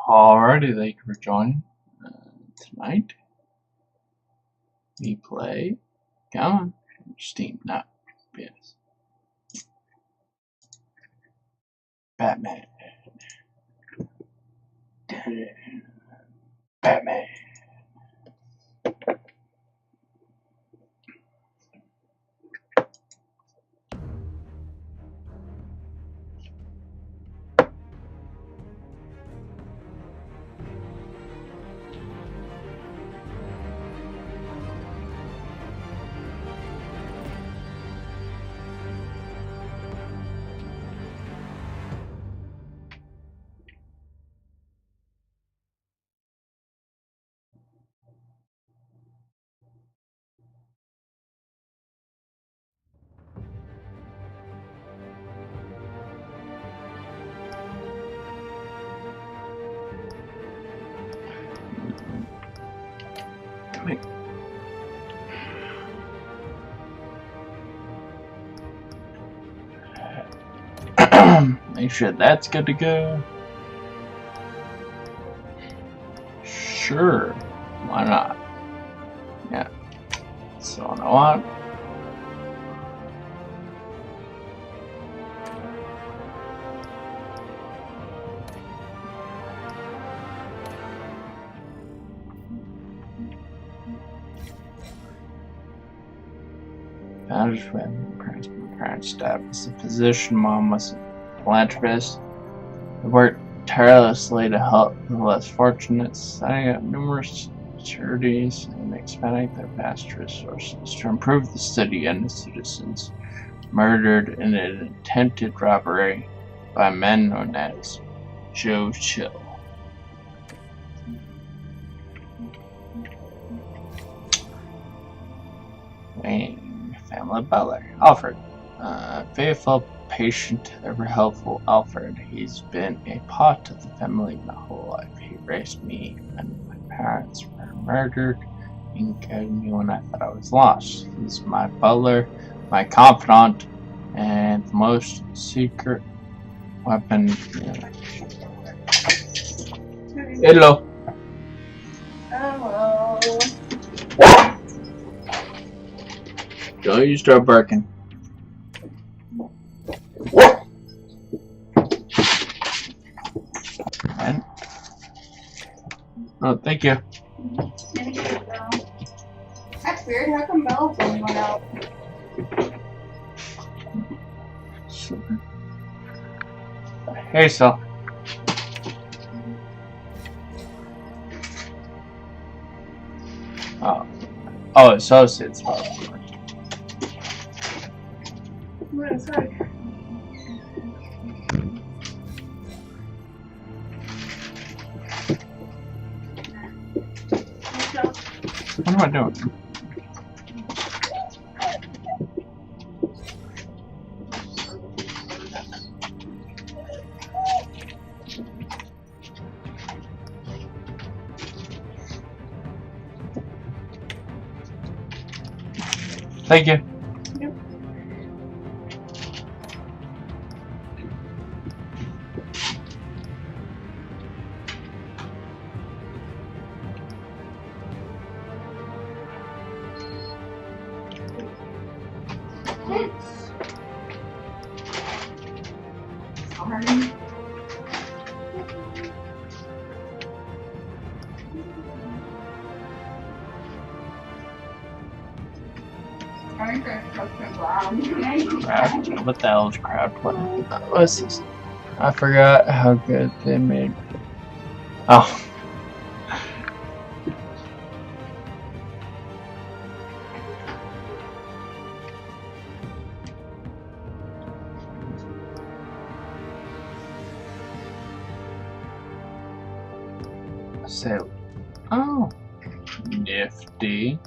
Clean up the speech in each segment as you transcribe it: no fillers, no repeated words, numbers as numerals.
Alrighty, thank you for joining. Tonight, we play. Come on, Steam, not PS. Batman. Batman. Make sure that's good to go. Sure, why not? Yeah. So, you know what? Founders from my parents' dad was a physician, mom was a philanthropist. They worked tirelessly to help the less fortunate, setting up numerous charities and expanding their vast resources to improve the city and its citizens. Murdered in an attempted robbery by men known as Joe Chill. Wayne, family butler. Alfred, faithful, patient, ever helpful Alfred. He's been a part of the family my whole life. He raised me when my parents were murdered and guided me when I thought I was lost. He's my butler, my confidant, and the most secret weapon. Hello. Hello. Don't you start barking. And, oh, thank you. That's weird. How come Bella's only went out? Hey, so. Oh, associates. What inside? What am I doing? Thank you. Yep. Sorry. I think that's custom brown. Crab. What the hell is crab? What's this? I forgot how good they made. Oh. So, oh, nifty.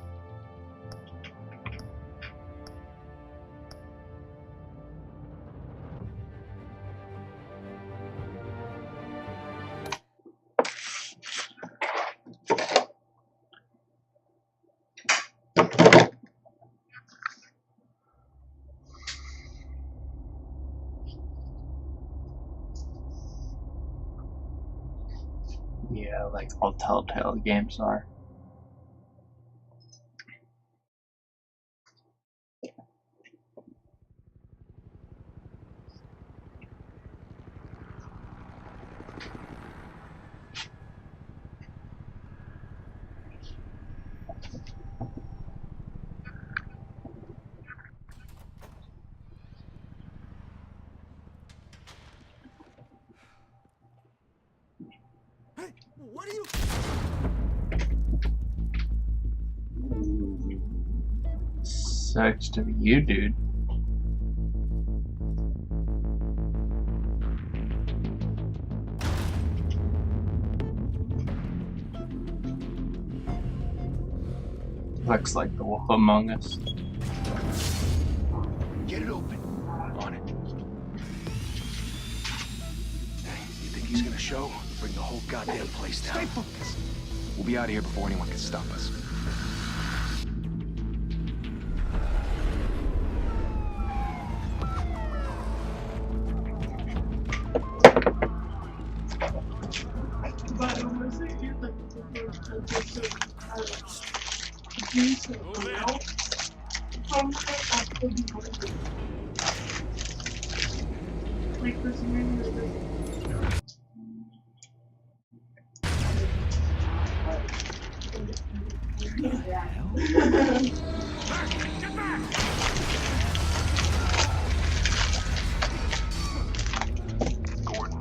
like all Telltale games are. Hey, what are you? Sucks to be you, dude. Looks like the Wolf Among Us. Get it open. On it. Hey, you think he's gonna show? Bring the whole goddamn place down. Stay focused. We'll be out of here before anyone can stop us. Gordon,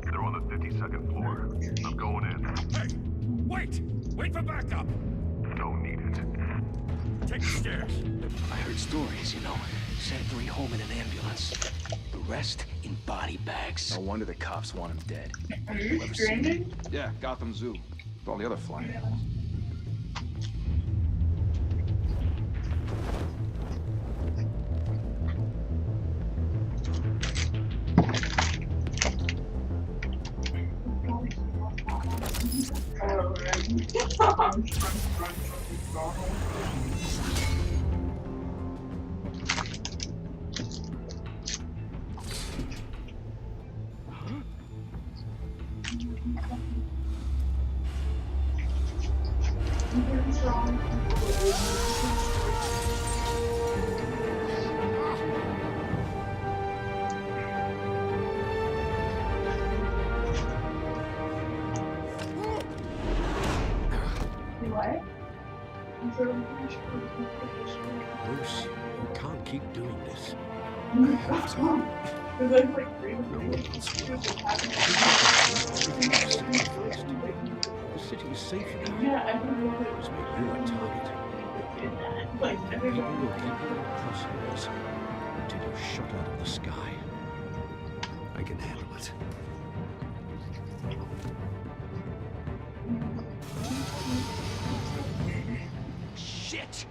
they're on the 52nd floor. I'm going in. Hey! Wait! Wait for backup! Don't need it. Take the stairs. I heard stories, you know. Sent 3 home in an ambulance. The rest in body bags. No wonder the cops want him dead. Are you stranded? Yeah, Gotham Zoo. With all the other flying Yeah. animals. What? Bruce, you can't keep doing this. Because I'm like The city is safe now. yeah, I don't know Let's make you a target. like People will keep you in crosshairs until you're shot out of the sky. I can handle it. Shit!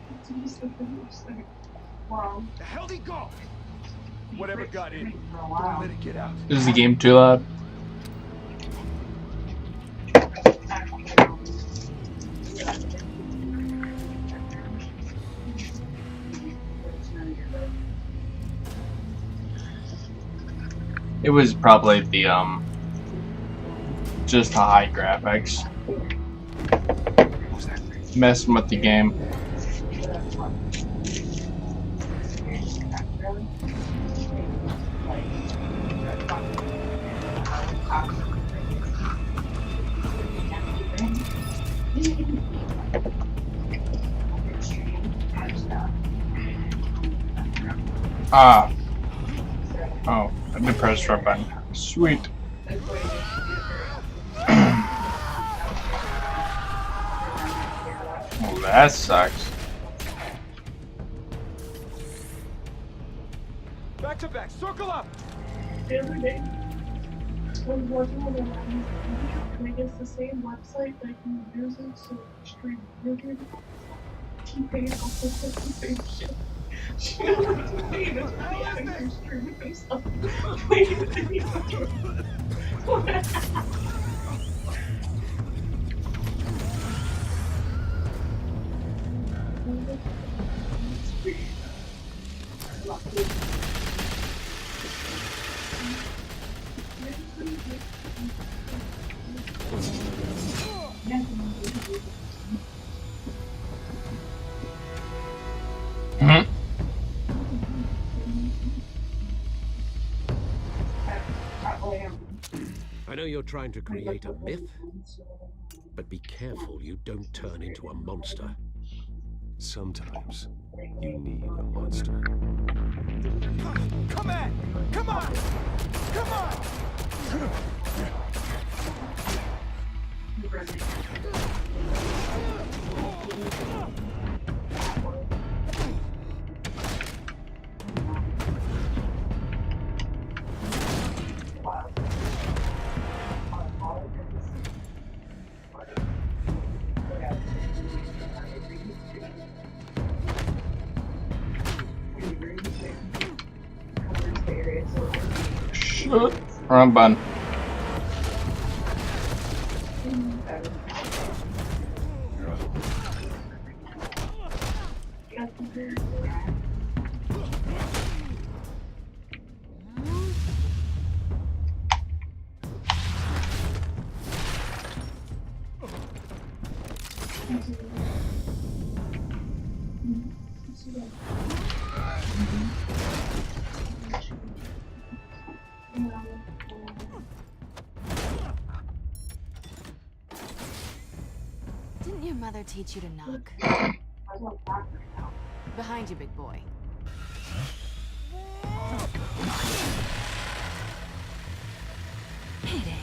wow. The hell'd he go? Whatever got in. For a while. Let it get out. Is the game too loud? It was probably the just the high graphics Who's that? messing with the game. Ah. Oh, I did press the button. Sweet. Well, that sucks. Back to back. Circle up. The other day, I was watching on the line, and I guess the same website that he uses to stream YouTube, T-Pain also said the same shit. She knows T-Pain is really having to stream himself playing video games. Mhm. I know you're trying to create a myth, but be careful you don't turn into a monster. Sometimes you need a monster. Come on! Come on! Come on! Shit. Wrong button. Didn't your mother teach you to knock? Behind you, big boy. Payday.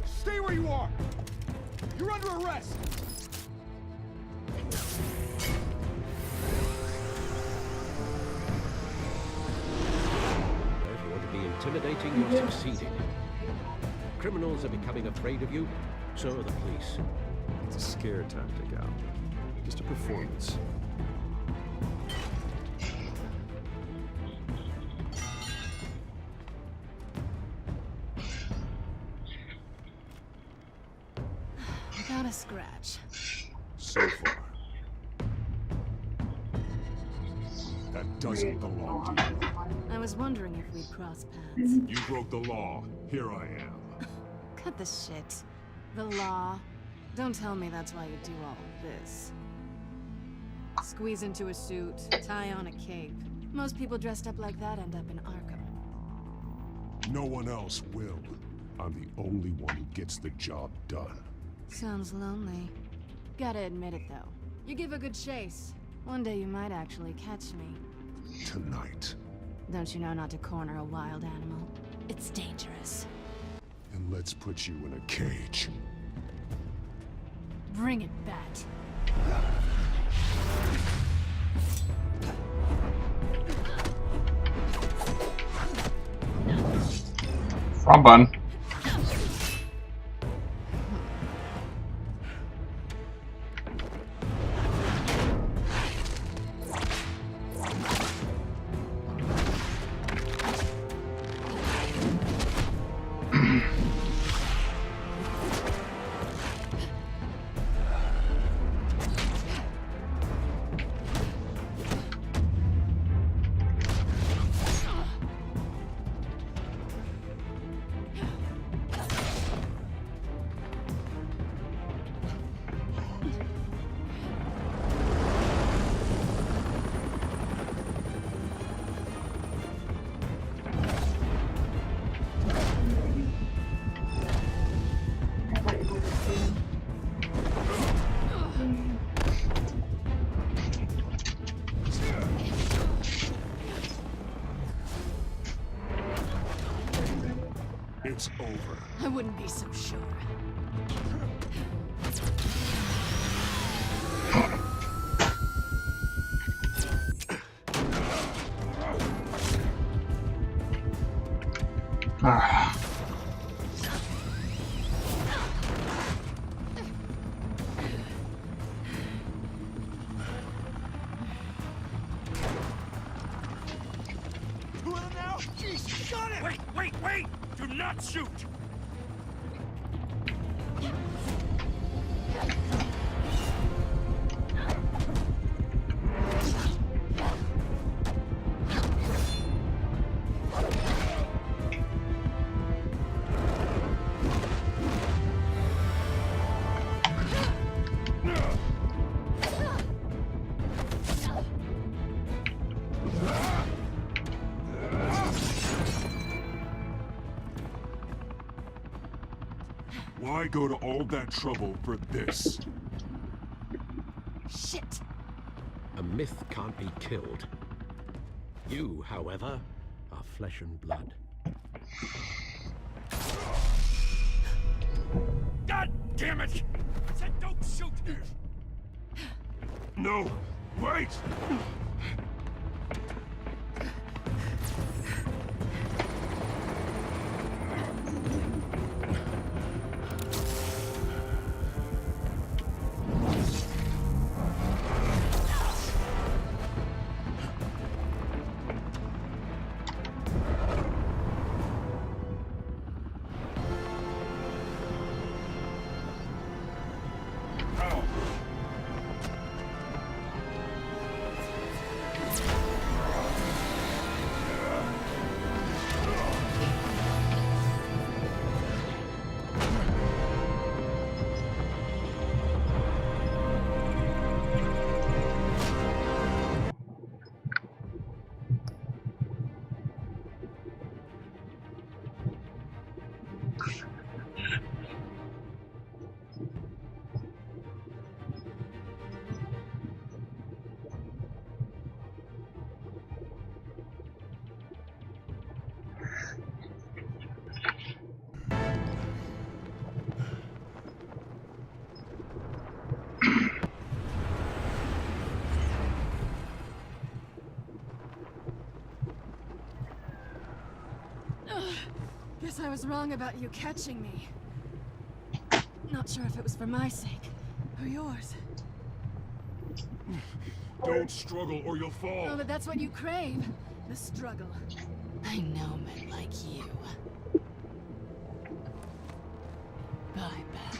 Stay where you are! You're under arrest! If you want to be intimidating, you're succeeding. Criminals are becoming afraid of you, so are the police. It's a scare tactic, Al. Just a performance. Without a scratch. So far. That doesn't belong to you. I was wondering if we'd cross paths. You broke the law. Here I am. Cut the shit. The law. Don't tell me that's why you do all of this. Squeeze into a suit, tie on a cape. Most people dressed up like that end up in Arkham. No one else will. I'm the only one who gets the job done. Sounds lonely. Gotta admit it, though. You give a good chase. One day you might actually catch me. Tonight. Don't you know not to corner a wild animal? It's dangerous. And let's put you in a cage. Bring it, Bat. Wrong button. It's over. I wouldn't be so sure. Ah. Who are now? Jeez, got it! Wait! Do not shoot! Why go to all that trouble for this? Shit! A myth can't be killed. You, however, are flesh and blood. God damn it! I said don't shoot! No! Wait! Guess I was wrong about you catching me. Not sure if it was for my sake or yours. Don't struggle or you'll fall! Oh, but that's what you crave. The struggle. I know men like you. Bye, Bat.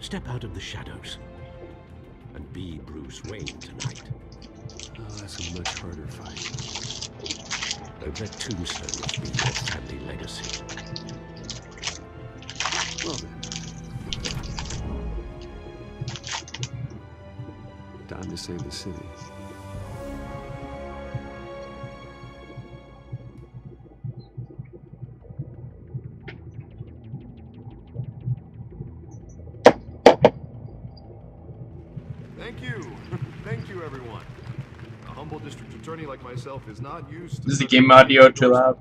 Step out of the shadows and be Bruce Wayne tonight. Oh, that's a much harder fight. Though that tombstone will be your family legacy. Well then. Time to save the city. Thank you. Thank you, everyone. A humble district attorney like myself is not used to... Is the game audio too loud?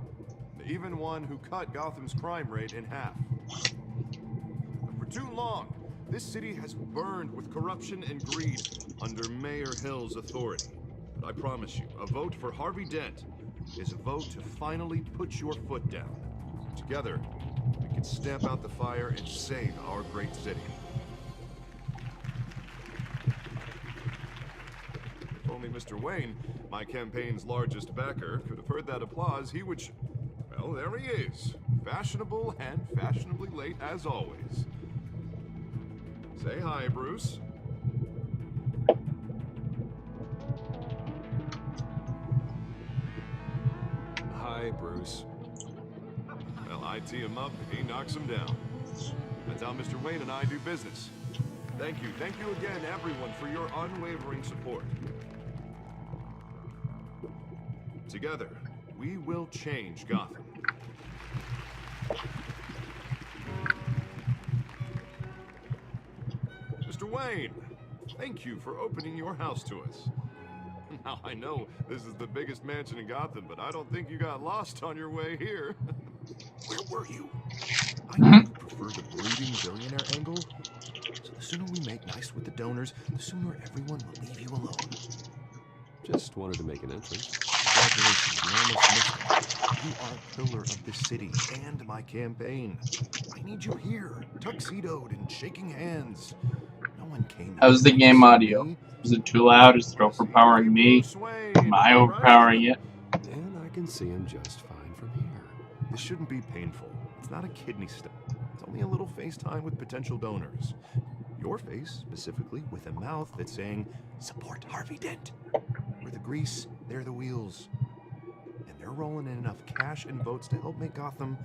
Even one who cut Gotham's crime rate in half. For too long, this city has burned with corruption and greed under Mayor Hill's authority. But I promise you, a vote for Harvey Dent is a vote to finally put your foot down. Together, we can stamp out the fire and save our great city. If only Mr. Wayne, my campaign's largest backer, could have heard that applause, he would... Well, there he is. Fashionable and fashionably late as always. Say hi, Bruce. Hi, Bruce. Well, I tee him up, he knocks him down. That's how Mr. Wayne and I do business. Thank you again, everyone, for your unwavering support. Together, we will change Gotham. Mr. Wayne, thank you for opening your house to us. Now, I know this is the biggest mansion in Gotham, but I don't think you got lost on your way here. Where were you? I know you prefer the brooding billionaire angle, so the sooner we make nice with the donors, the sooner everyone will leave you alone. Just wanted to make an entrance. Congratulations, you almost missed it. You are a pillar of this city and my campaign. I need you here, tuxedoed and shaking hands. No one came. How's the game audio? Is it too loud? Is it overpowering me? Am I overpowering it? And I can see him just fine from here. This shouldn't be painful. It's not a kidney stone. It's only a little FaceTime with potential donors. Your face, specifically, with a mouth that's saying, support Harvey Dent. We're the grease, they're the wheels. and they're rolling in enough cash and votes to help make Gotham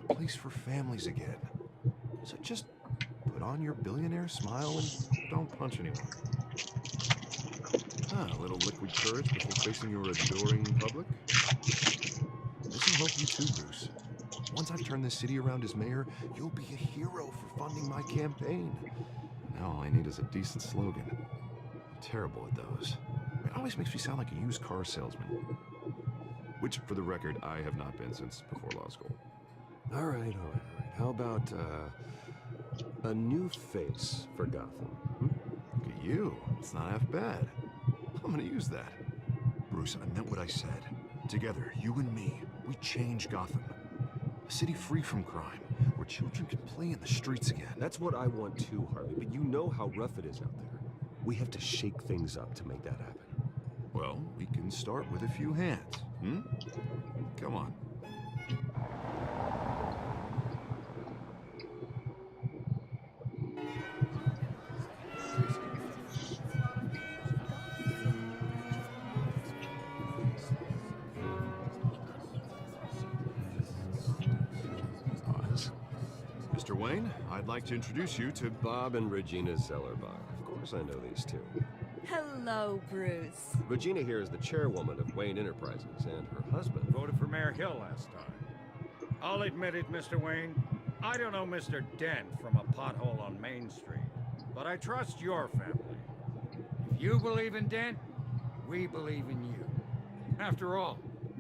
a place for families again. So just put on your billionaire smile and don't punch anyone. A little liquid courage before facing your adoring public. This will help you too, Bruce. Once I've turned this city around as mayor, you'll be a hero for funding my campaign. Now all I need is a decent slogan. I'm terrible at those. It always makes me sound like a used car salesman. Which, for the record, I have not been since before law school. All right. How about, a new face for Gotham? Look at you. It's not half bad. I'm gonna use that. Bruce, I meant what I said. Together, you and me, we change Gotham. A city free from crime, where children can play in the streets again. That's what I want too, Harvey, but you know how rough it is out there. We have to shake things up to make that happen. Well, we can start with a few hands, Come on. Mr. Wayne, I'd like to introduce you to Bob and Regina Zellerbach. Of course I know these two. Hello, Bruce. Regina here is the chairwoman of Wayne Enterprises, and her husband Voted for Mayor Hill last time. I'll admit it, Mr. Wayne. I don't know Mr. Dent from a pothole on Main Street, but I trust your family. If you believe in Dent, we believe in you. After all,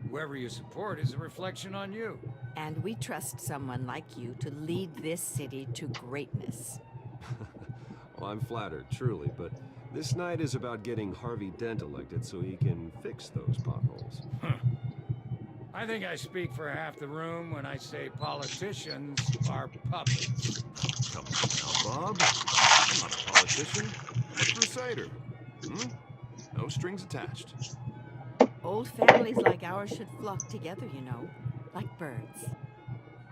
whoever you support is a reflection on you. And we trust someone like you to lead this city to greatness. Well, I'm flattered, truly, but this night is about getting Harvey Dent elected so he can fix those potholes. I think I speak for half the room when I say politicians are puppets. Come on now, Bob. I'm not a politician. I'm a crusader. No strings attached. Old families like ours should flock together, you know, like birds.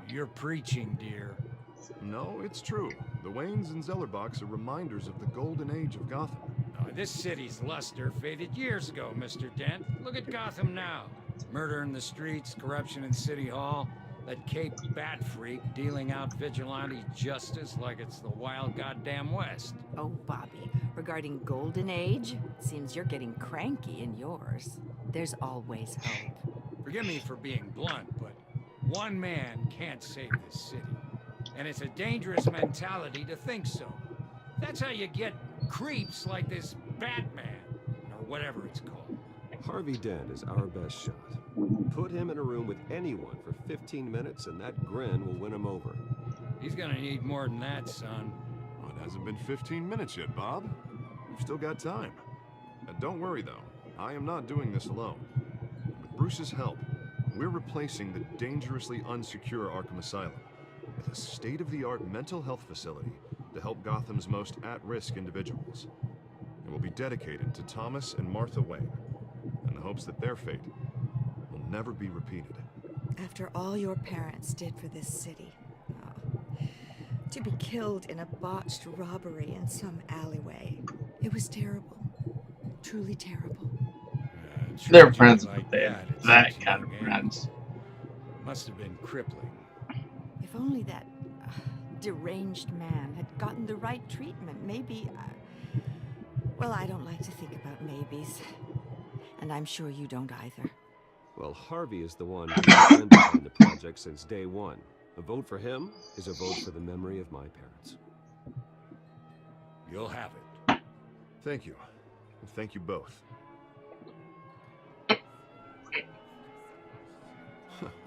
You're preaching, dear. No, it's true. The Waynes and Zellerbachs are reminders of the golden age of Gotham. This city's luster faded years ago, Mr. Dent. Look at Gotham now. Murder in the streets, corruption in City Hall, that Cape Bat freak dealing out vigilante justice like it's the wild goddamn West. Oh, Bobby, regarding Golden Age, seems you're getting cranky in yours. There's always hope. Forgive me for being blunt, but one man can't save this city. And it's a dangerous mentality to think so. That's how you get creeps like this Batman, or whatever it's called. Harvey Dent is our best shot. Put him in a room with anyone for 15 minutes and that grin will win him over. He's gonna need more than that, son. Well, it hasn't been 15 minutes yet, Bob. We've still got time. Don't worry, though. I am not doing this alone. With Bruce's help, we're replacing the dangerously unsecure Arkham Asylum with a state-of-the-art mental health facility to help Gotham's most at-risk individuals. It will be dedicated to Thomas and Martha Wayne, in the hopes that their fate will never be repeated. After all your parents did for this city, to be killed in a botched robbery in some alleyway, it was terrible. Truly terrible. They're friends, but they have that kind of friends. Must have been crippling. If only that deranged man had gotten the right treatment, maybe... well, I don't like to think about maybes. And I'm sure you don't either. Well, Harvey is the one who's been behind the project since day one. A vote for him is a vote for the memory of my parents. You'll have it. Thank you. Thank you both.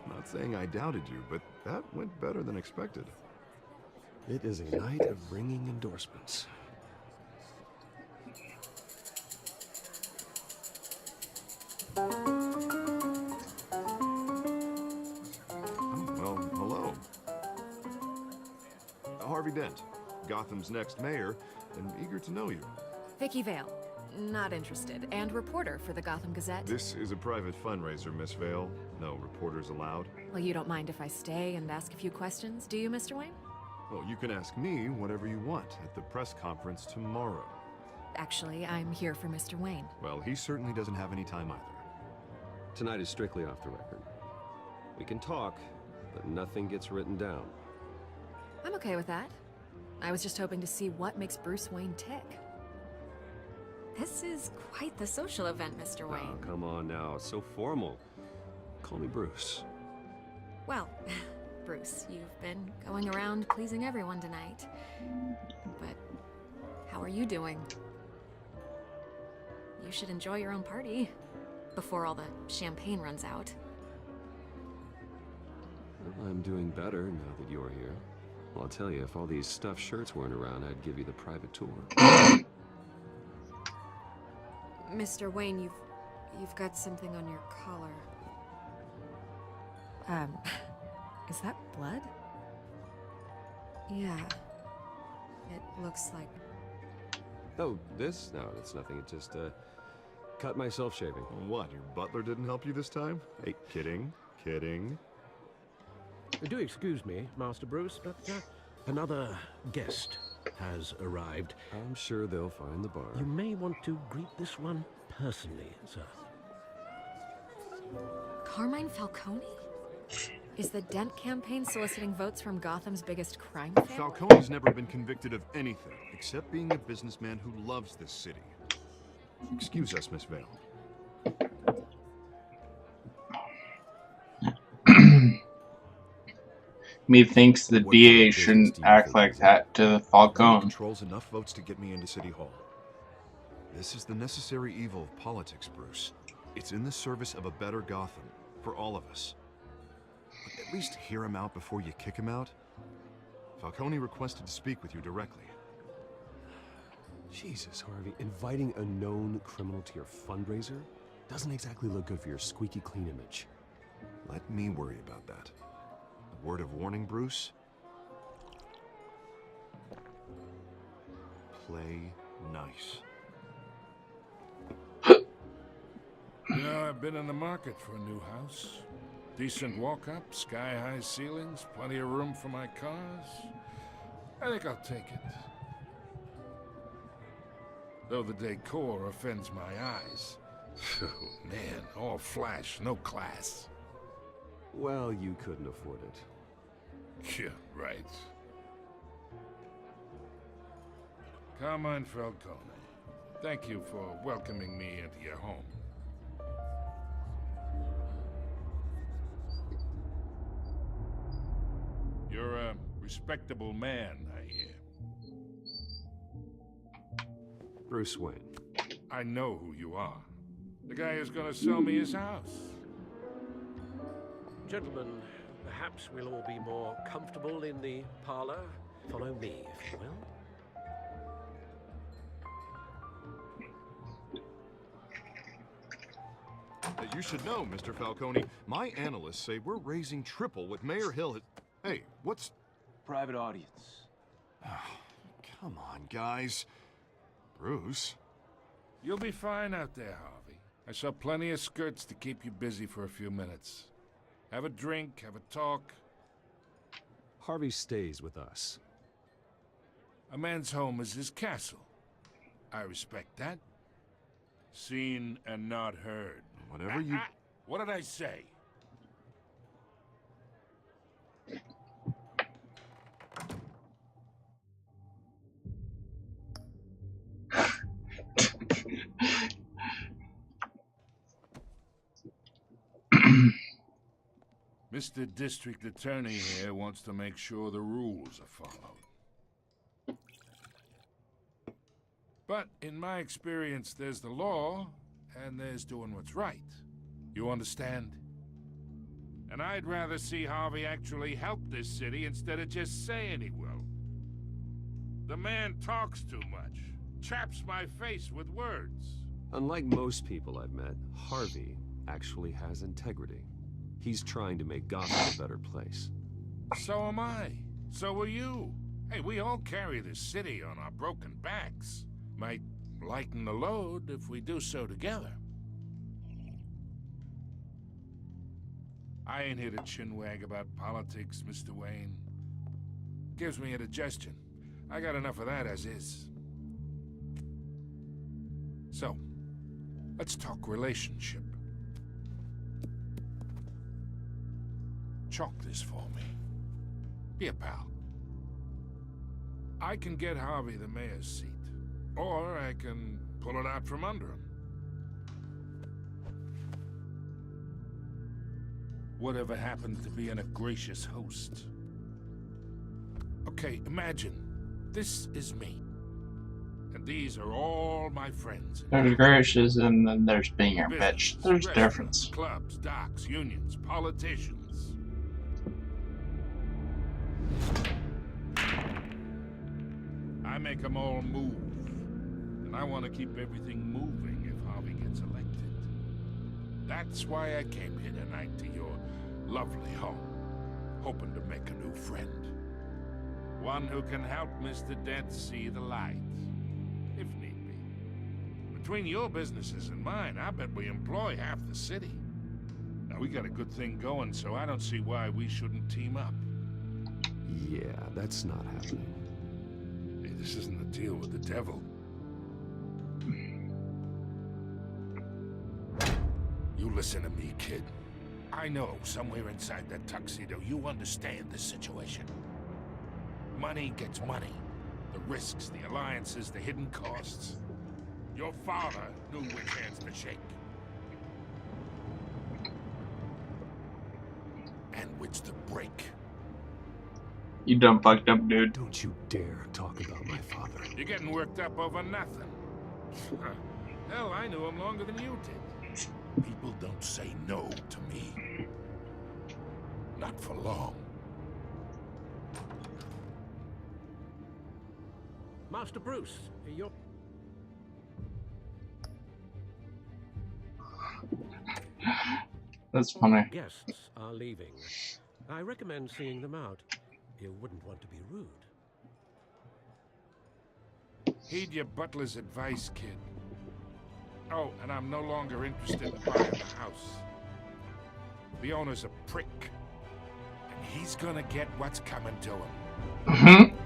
Not saying I doubted you, but that went better than expected. It is a night of ringing endorsements. Well, hello. Harvey Dent, Gotham's next mayor, and eager to know you. Vicky Vale. Not interested. And reporter for the Gotham Gazette. This is a private fundraiser, Miss Vale. No reporters allowed. Well, you don't mind if I stay and ask a few questions, do you, Mr. Wayne? Well, you can ask me whatever you want at the press conference tomorrow. Actually, I'm here for Mr. Wayne. Well, he certainly doesn't have any time either. Tonight is strictly off the record. We can talk, but nothing gets written down. I'm okay with that. I was just hoping to see what makes Bruce Wayne tick. This is quite the social event, Mr. Wayne. Oh, come on now. It's so formal. Call me Bruce. Well, Bruce, you've been going around pleasing everyone tonight. But how are you doing? You should enjoy your own party before all the champagne runs out. Well, I'm doing better now that you're here. Well, I'll tell you, if all these stuffed shirts weren't around, I'd give you the private tour. Mr. Wayne, you've got something on your collar. Is that blood? Yeah. It looks like... Oh, this? No, that's nothing. It just, cut myself shaving. What, your butler didn't help you this time? Hey, kidding. Do excuse me, Master Bruce, but another guest has arrived. I'm sure they'll find the bar. You may want to greet this one personally, sir. Carmine Falcone? Is the Dent campaign soliciting votes from Gotham's biggest crime family? Falcone's never been convicted of anything except being a businessman who loves this city. Excuse us, Miss Vale. Methinks the DA shouldn't act like that to Falcone. Controls enough votes to get me into City Hall. This is the necessary evil of politics, Bruce. It's in the service of a better Gotham, for all of us. But at least hear him out before you kick him out. Falcone requested to speak with you directly. Jesus, Harvey, inviting a known criminal to your fundraiser doesn't exactly look good for your squeaky clean image. Let me worry about that. A word of warning, Bruce. Play nice. You know, I've been in the market for a new house. Decent walk-up, sky-high ceilings, plenty of room for my cars. I think I'll take it. Though the decor offends my eyes. Oh, man, all flash, no class. Well, you couldn't afford it. Yeah, right. Carmine Falcone, thank you for welcoming me into your home. You're a respectable man, I hear. Bruce Wayne. I know who you are. The guy who's gonna sell me his house. Gentlemen, perhaps we'll all be more comfortable in the parlor. Follow me, if you will. You should know, Mr. Falcone, my analysts say we're raising triple what Mayor Hill has... Hey, what's... Private audience. Come on, guys. Bruce? You'll be fine out there, Harvey. I saw plenty of skirts to keep you busy for a few minutes. Have a drink, have a talk. Harvey stays with us. A man's home is his castle. I respect that. Seen and not heard. Whatever you... What did I say? Mr. District Attorney here wants to make sure the rules are followed. But in my experience, there's the law, and there's doing what's right. You understand? And I'd rather see Harvey actually help this city instead of just saying he will. The man talks too much, chaps my face with words. Unlike most people I've met, Harvey actually has integrity. He's trying to make Gotham a better place. So am I. So are you. Hey, we all carry this city on our broken backs. Might lighten the load if we do so together. I ain't here to chinwag about politics, Mr. Wayne. Gives me indigestion. I got enough of that as is. So, let's talk relationship. chalk this for me. Here, pal. I can get Harvey the mayor's seat, or I can pull it out from under him. Whatever happens to being a gracious host. Okay, imagine, this is me. And these are all my friends. There's gracious and then there's being a bitch. There's Restaurants, difference. clubs, docks, unions, politicians. I make them all move. And I want to keep everything moving if Harvey gets elected. That's why I came here tonight to your lovely home, hoping to make a new friend. One who can help Mr. Dent see the light, if need be. Between your businesses and mine, I bet we employ half the city. Now, we got a good thing going, so I don't see why we shouldn't team up. Yeah, that's not happening. Hey, this isn't a deal with the devil. You listen to me, kid. I know somewhere inside that tuxedo you understand the situation. Money gets money. The risks, the alliances, the hidden costs. Your father knew which hands to shake. And which to break. You done fucked up, dude. Don't you dare talk about my father. You're getting worked up over nothing. Hell, I knew him longer than you did. People don't say no to me. Not for long. Master Bruce, you're... That's funny. Guests are leaving. I recommend seeing them out. You wouldn't want to be rude. Heed your butler's advice, kid. Oh, and I'm no longer interested in buying the house. The owner's a prick. And he's gonna get what's coming to him. Mm-hmm.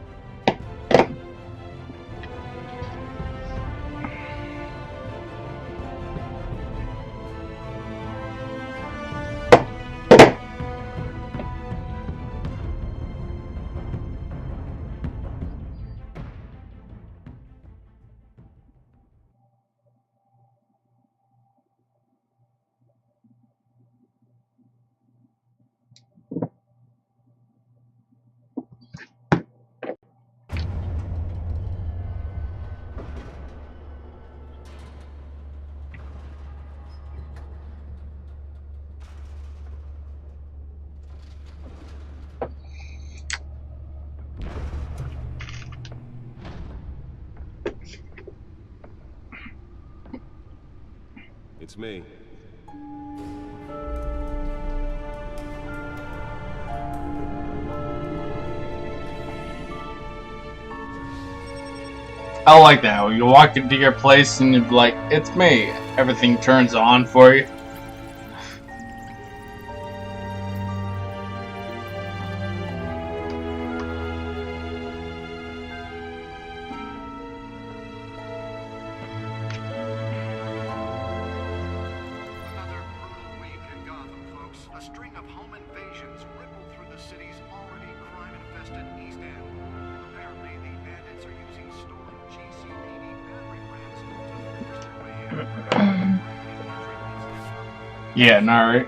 It's me. I like that. When you walk into your place and you're like, it's me. Everything turns on for you. Yeah, not right.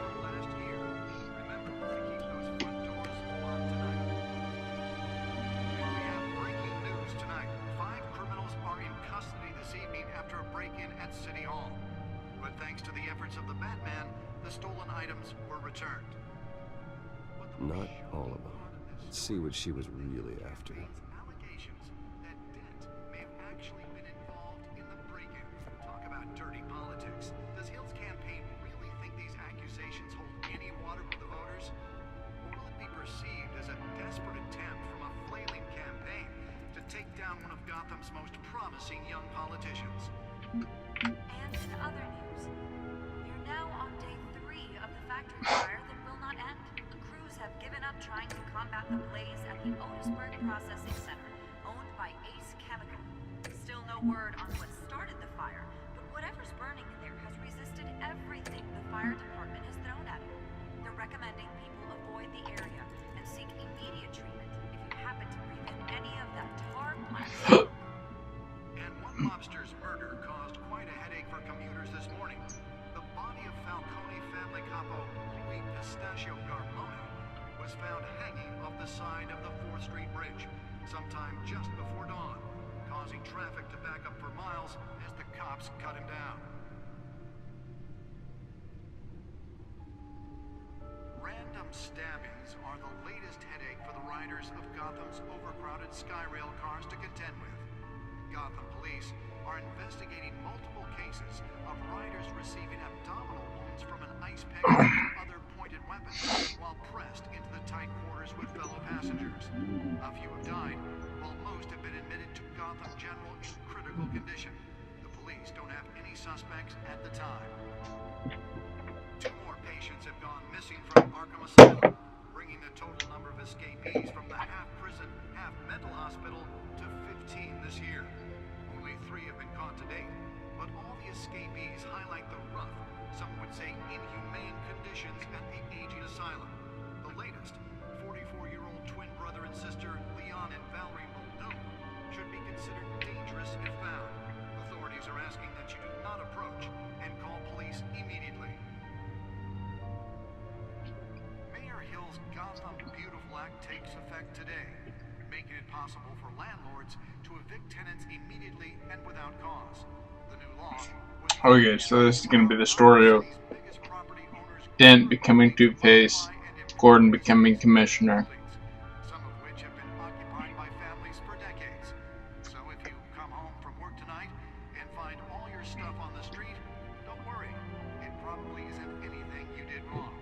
Not all of them. Let's see what she was really after. Fire department has thrown at it. They're recommending people avoid the area. off the side of the 4th Street Bridge, sometime just before dawn, causing traffic to back up for miles as the cops cut him down. Random stabbings are the latest headache for the riders of Gotham's overcrowded Skyrail cars to contend with. Gotham police are investigating multiple cases of riders receiving abdominal wounds from an ice pick or other pointed weapon while pressed into the tight quarters with fellow passengers. A few have died, while most have been admitted to Gotham General in critical condition. The police don't have any suspects at the time. 2 more patients have gone missing from Arkham Asylum, bringing the total number of escapees from the half-prison, half-mental hospital to 15 this year. Only 3 have been caught to date, but all the escapees highlight the rough, some would say inhumane conditions at the aging asylum. The latest, 44-year-old twin brother and sister Leon and Valerie Muldoon, should be considered dangerous if found. Authorities are asking that you do not approach and call police immediately. Mayor Hill's Gotham Beautiful Act takes effect today, making it possible for landlords to evict tenants immediately and without cause. The new law Okay, so this is going to be the story of Dent becoming Two-Face, Gordon becoming Commissioner. some of which have been occupied by families for decades. So if you come home from work tonight and find all your stuff on the street, don't worry. It probably isn't anything you did wrong.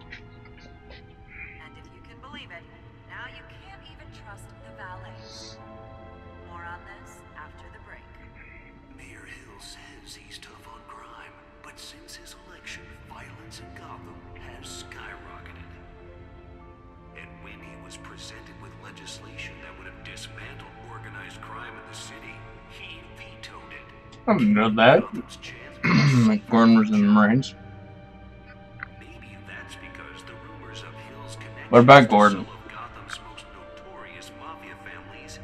And if you can believe it, now you can't even trust the valets. More on this after the break. Mayor Hill says he's tough on crime, but since his election, violence in Gotham has skyrocketed. And when he was presented with legislation that would have dismantled organized crime in the city, he vetoed it. I didn't know that. Like Gordon was in the Marines. Maybe that's because the rumors of Hill's connection What about to Gordon? some of Gotham's most notorious mafia families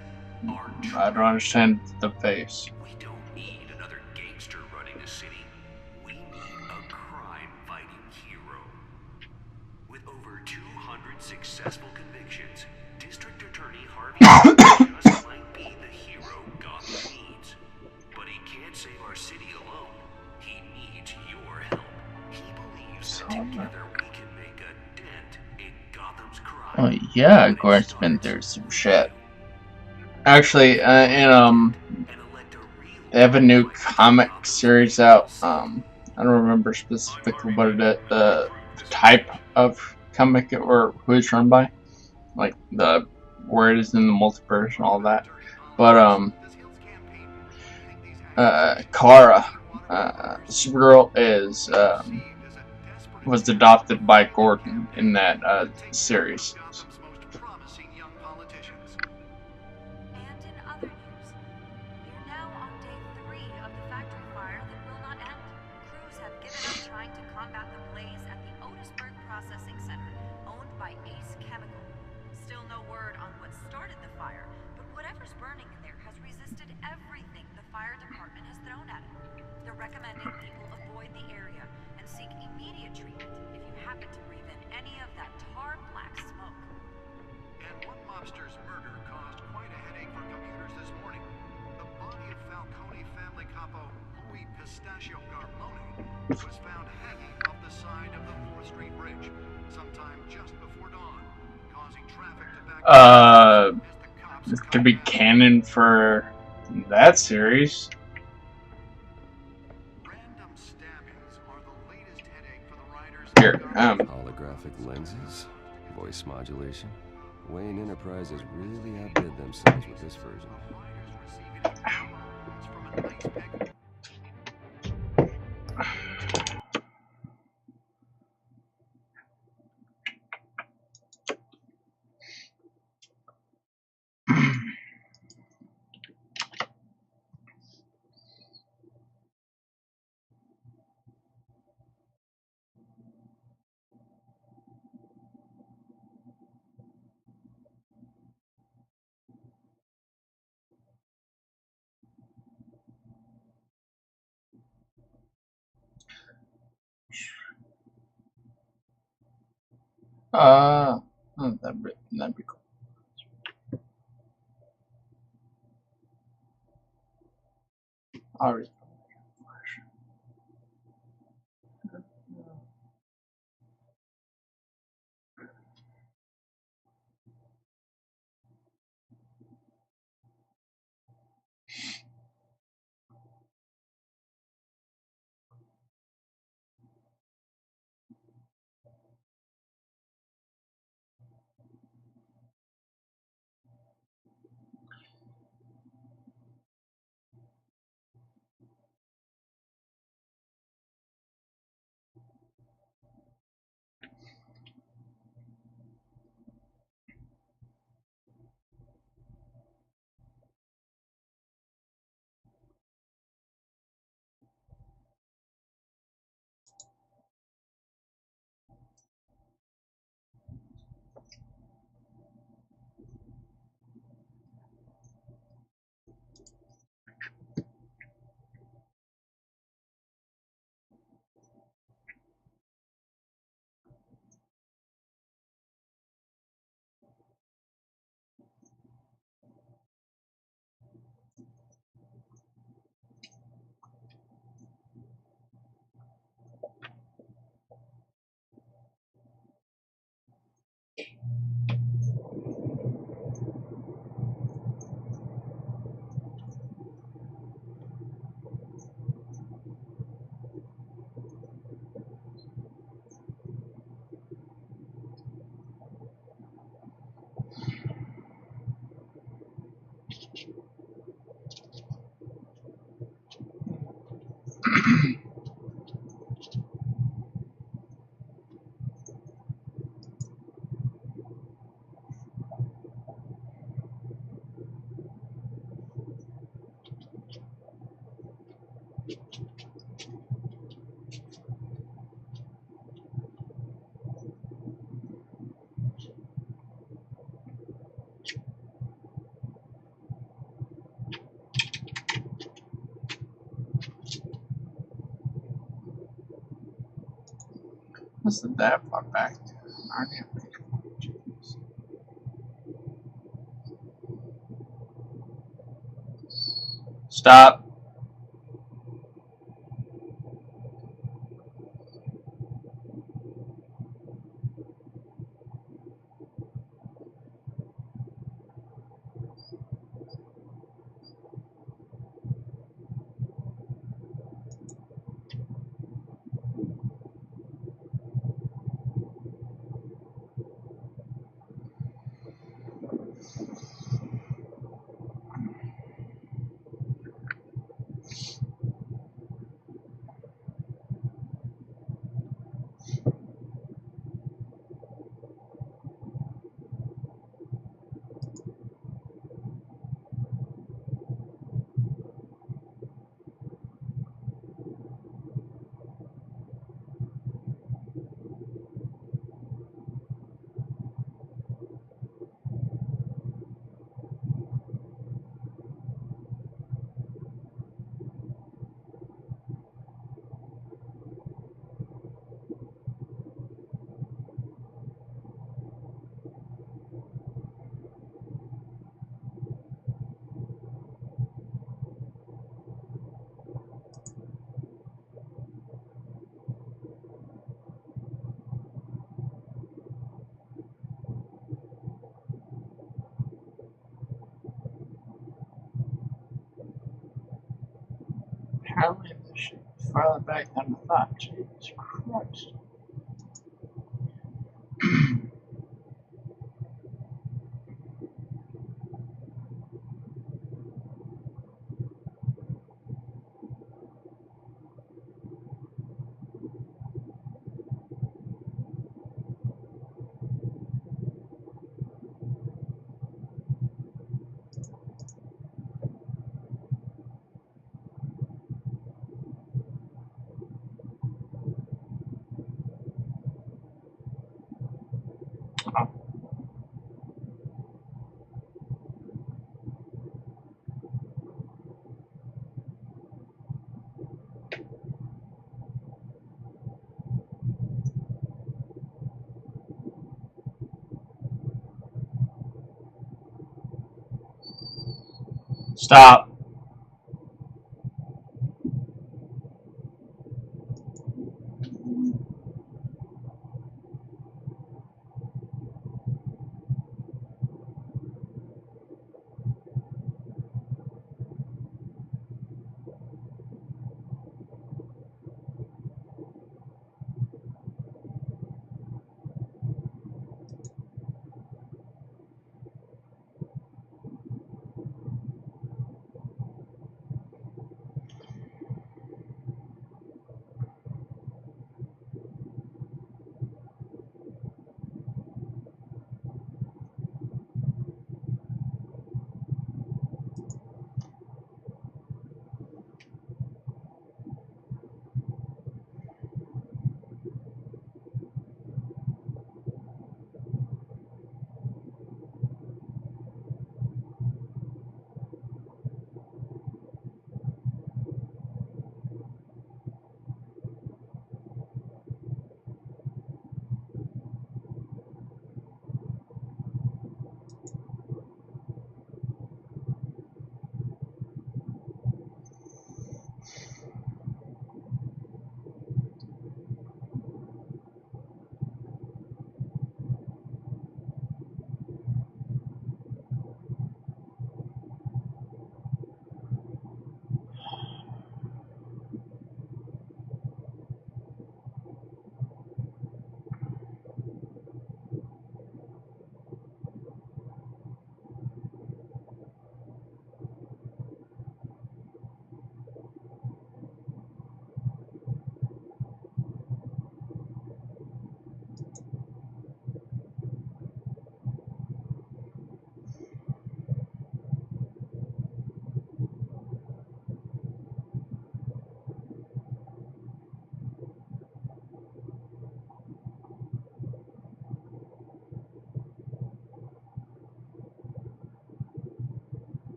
are true. I don't understand the face. We don't need another gangster running the city. We need a crime-fighting hero. With over 200 successful convictions, District Attorney Harvey just might be the hero Gotham needs. But he can't save our city alone. He needs your help. He believes that together we can make a dent in Gotham's crime. Oh yeah, Gordon's been through some shit. Actually, they have a new comic series out. I don't remember specifically what it is, the type of comic or who it's run by, like the where it is in the multiverse and all that. But Kara, Supergirl is was adopted by Gordon in that series. And in other news, we're now on day 3 of the factory fire that will not end. Crews have given up trying to combat the blaze at the Otisburg Processing Center, owned by Ace Chemical. Still no word on what started the fire, but whatever's burning in there has resisted everything the fire department has thrown at it. They're recommending people avoid the area and seek immediate treatment if you happen to breathe in any of that tar black smoke. And one mobster's murder caused quite a headache for commuters this morning. The body of Falcone family capo Louis Pistachio Garmone was found hanging off the side of the 4th Street Bridge, sometime just before dawn, causing traffic to back up as the cops This could be canon for that series. Random stabbings are the latest headache for the riders. Here, Holographic lenses, voice modulation. Wayne Enterprises really outdid themselves with this version. That'd be cool. Alright. Wasn't that far back? Stop. Apparently this shit is farther back than I thought. Jesus Christ. Stop.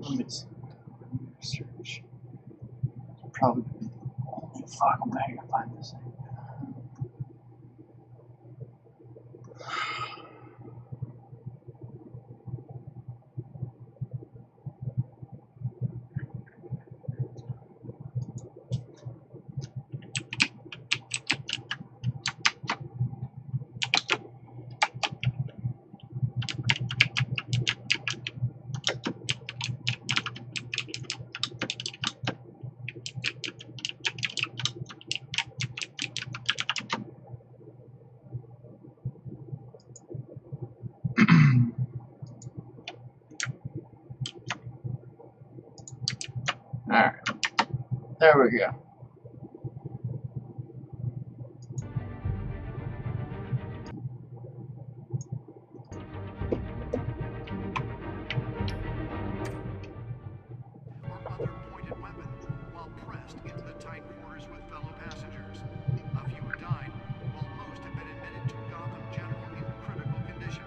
Let me see. Search. Probably be the only fucking way I can find this thing. Alright. There we go. Or other pointed weapon while pressed into the tight quarters with fellow passengers. A few have died, while most have been admitted to Gotham General in critical condition.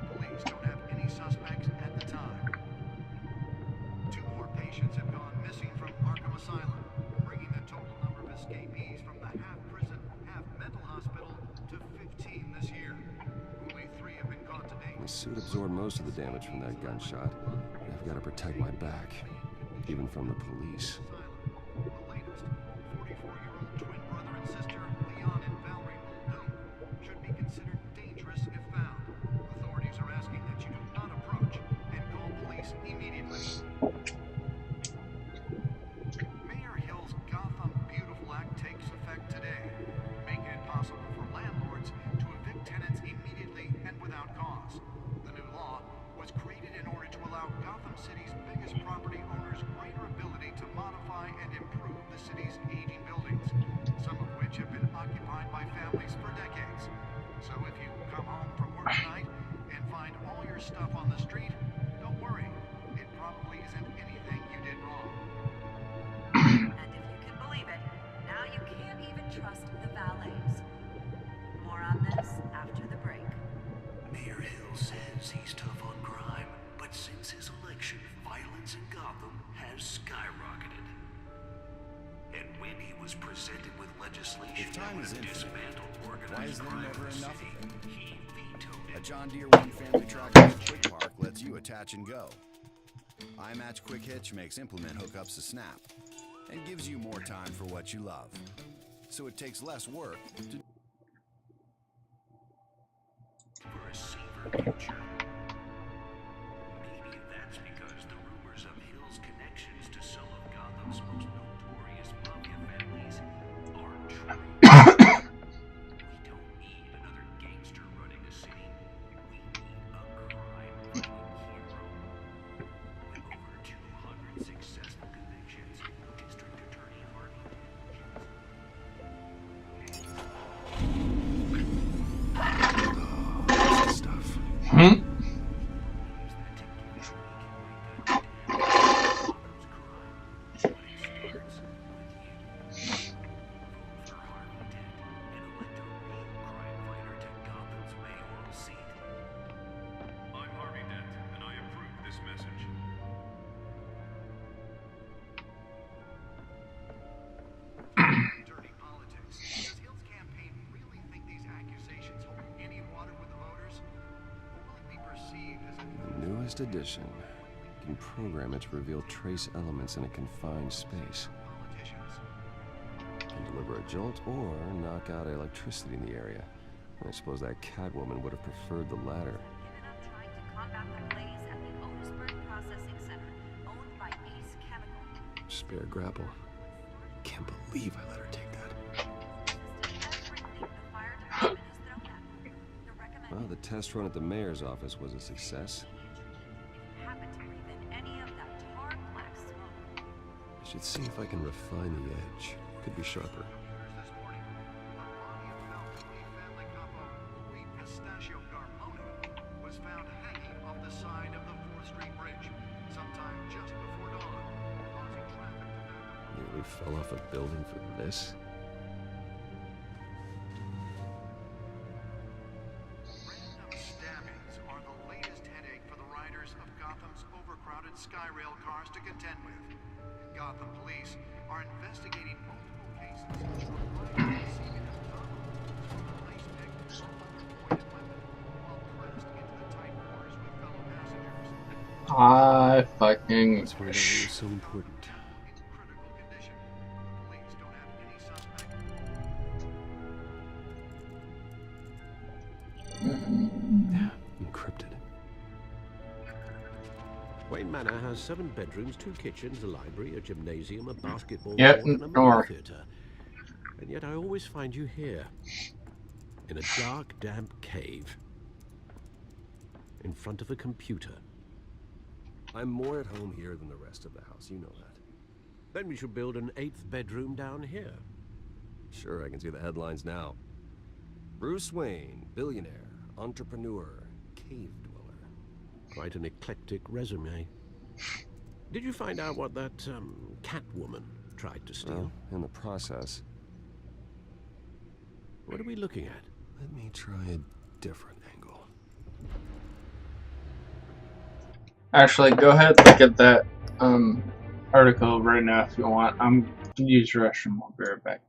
The police don't have any suspects at the time. 2 more patients have gone missing from Arkham Asylum, bringing the total number of escapees from the half-prison, half-mental hospital to 15 this year. Only 3 have been caught to date. The suit absorbed most of the damage from that gunshot. I've got to protect my back, even from the police. The latest, 44-year-old twin brother and sister, Leon and Valerie Muldoon, should be considered dangerous if found. Authorities are asking that you do not approach and call police immediately. Mayor Hill's Gotham Beautiful Act takes effect today, making it possible for landlords to evict tenants immediately and without cause. The new law was created in order to allow Gotham City's biggest property owners greater ability to modify and improve the city's aging buildings, some of which have been occupied by families for decades. So if you come home from work tonight and find all your stuff on the street, don't worry. It probably isn't anything you did wrong. And if you can believe it, now you can't even trust the valets. More on this after the break. Mayor Hill says he's tough on crime, but since his election, violence in Gotham has skyrocketed. And when he was presented with legislation that would have dismantled organized crime in the city, he vetoed it. A John Deere One Family Tractor with Quick Park lets you attach and go. iMatch Quick Hitch makes implement hookups a snap and gives you more time for what you love. So it takes less work to For a safer future. Maybe that's because the rumors of Hill's connections to some of Gotham's most notorious mafia families aren't true. We don't need another gangster running the city. We need a crime-fighting hero. With over 200 successful convictions, District Attorney Harvey Hmm? I'm Harvey Dent, and I approve this message. Dirty politics. Does Hill's campaign really think these accusations hold any water with the voters? Or will it be perceived as The newest edition can program it to reveal trace elements in a confined space. Can deliver a jolt or knock out electricity in the area. I suppose that Catwoman would have preferred the latter. Trying to combat the blaze at the Otisburg Processing Center, owned by Ace Chemical. Spare grapple. Can't believe I let her take that. Well, the test run at the mayor's office was a success. Happen to breathe in any of that tar black smoke. I should see if I can refine the edge. Could be sharper. Pistachio Garmoni was found hanging off the side of the 4th Street Bridge sometime just before dawn, causing traffic to back up. Nearly fell off a building for this. Random stabbings are the latest headache for the riders of Gotham's overcrowded Skyrail car Gotham Police are investigating multiple cases of riders receiving a tunnel from an ice pick or other pointed weapon while pressed into the tight quarters with fellow passengers. I fucking. That's why that was so important. Encrypted. Wayne Manor has 7 bedrooms, 2 kitchens, a library, a gymnasium, a basketball Yep, court, and a don't worry. movie theater. And yet I always find you here, in a dark, damp cave, in front of a computer. I'm more at home here than the rest of the house, you know that. Then we should build an 8th bedroom down here. Sure, I can see the headlines now. Bruce Wayne, billionaire, entrepreneur, cave dweller. Quite an eclectic resume. Did you find out what that, Catwoman tried to steal? In the process. What are we looking at? Let me try a different angle. Actually, go ahead and look at that article right now if you want. I'm gonna use the restroom. I'll be right back.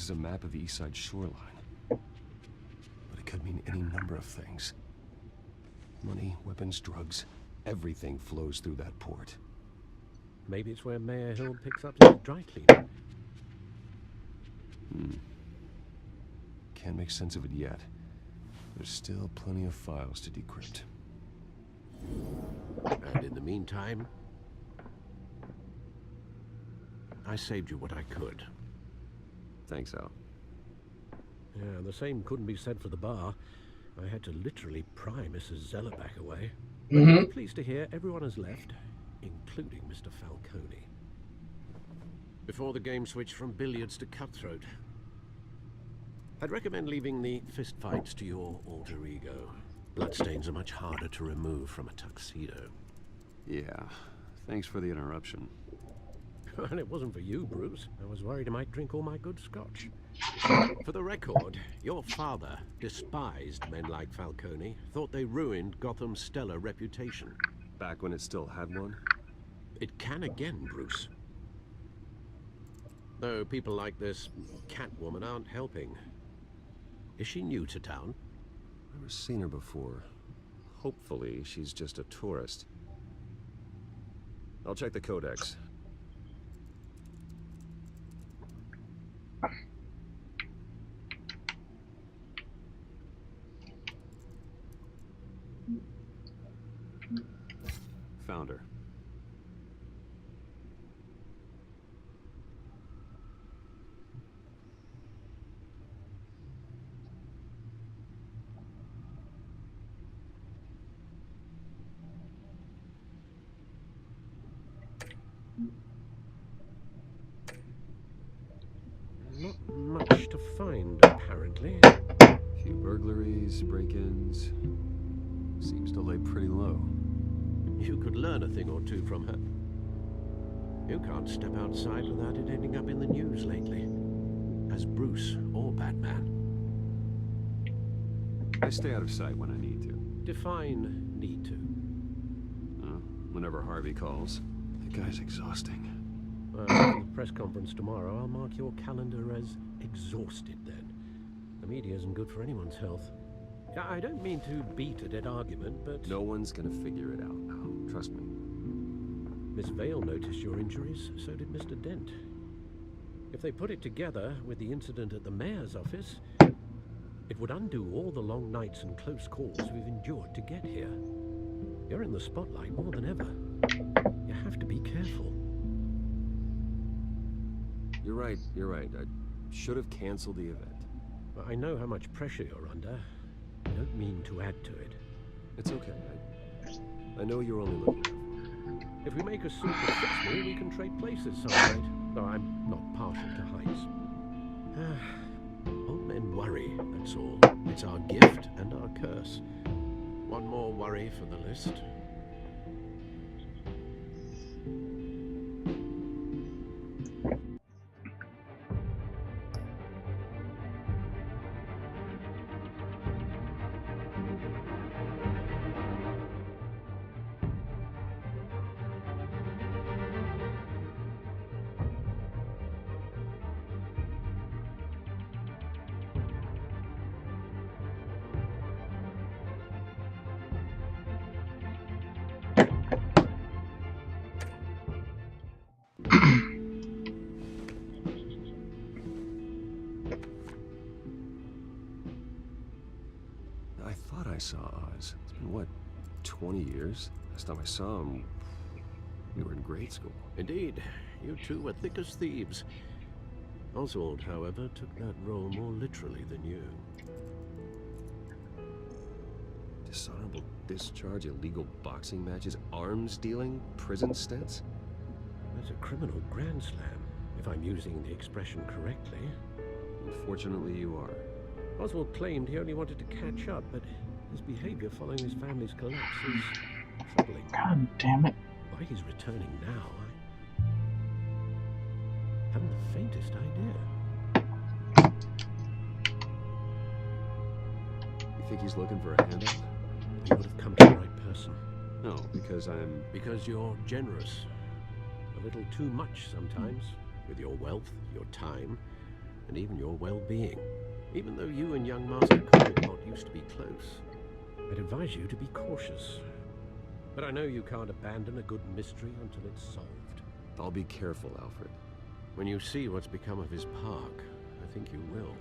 is a map of the east side shoreline. But it could mean any number of things. Money, weapons, drugs, everything flows through that port. Maybe it's where Mayor Hill picks up his dry cleaner. Can't make sense of it yet. There's still plenty of files to decrypt. And in the meantime, I saved you what I could. Thanks, Al. Yeah, the same couldn't be said for the bar. I had to literally pry Mrs. Zellerback away. I'm pleased to hear everyone has left, including Mr. Falcone. Before the game switched from billiards to cutthroat, I'd recommend leaving the fistfights to your alter ego. Bloodstains are much harder to remove from a tuxedo. Yeah, thanks for the interruption. And it wasn't for you, Bruce. I was worried I might drink all my good scotch. For the record, your father despised men like Falcone, thought they ruined Gotham's stellar reputation. Back when it still had one? It can again, Bruce. Though people like this Catwoman aren't helping. Is she new to town? Never seen her before. Hopefully, she's just a tourist. I'll check the codex. Found her. Not much to find, apparently. A few burglaries, break-ins. Seems to lay pretty low. You could learn a thing or two from her. You can't step outside without it ending up in the news lately. As Bruce or Batman. I stay out of sight when I need to. Define need to. Whenever Harvey calls. The guy's exhausting. For the press conference tomorrow, I'll mark your calendar as exhausted then. The media isn't good for anyone's health. I don't mean to beat a dead argument, but... No one's gonna figure it out now. Trust me. Miss Vale noticed your injuries, so did Mr. Dent. If they put it together with the incident at the mayor's office, it would undo all the long nights and close calls we've endured to get here. You're in the spotlight more than ever. You have to be careful. You're right. I should have canceled the event. I know how much pressure you're under. I don't mean to add to it. It's okay. I know you're only looking. If we make a suit that fits me, we can trade places some night. Though I'm not partial to heights. Old men worry, that's all. It's our gift and our curse. One more worry for the list. I thought I saw Oz. It's been, what, 20 years? Last time I saw him, we were in grade school. Indeed, you two were thick as thieves. Oswald, however, took that role more literally than you. Dishonorable discharge, illegal boxing matches, arms dealing, prison stints? That's a criminal grand slam, if I'm using the expression correctly. Unfortunately, you are. Oswald claimed he only wanted to catch up, but his behavior following his family's collapse is troubling. God damn it. Why he's returning now, I haven't the faintest idea. You think he's looking for a handout? He would have come to the right person. No, because I'm... Because you're generous. A little too much sometimes, with your wealth, your time, and even your well-being. Even though you and young Master Cobblepot used to be close, I'd advise you to be cautious. But I know you can't abandon a good mystery until it's solved. I'll be careful, Alfred. When you see what's become of his park, I think you will.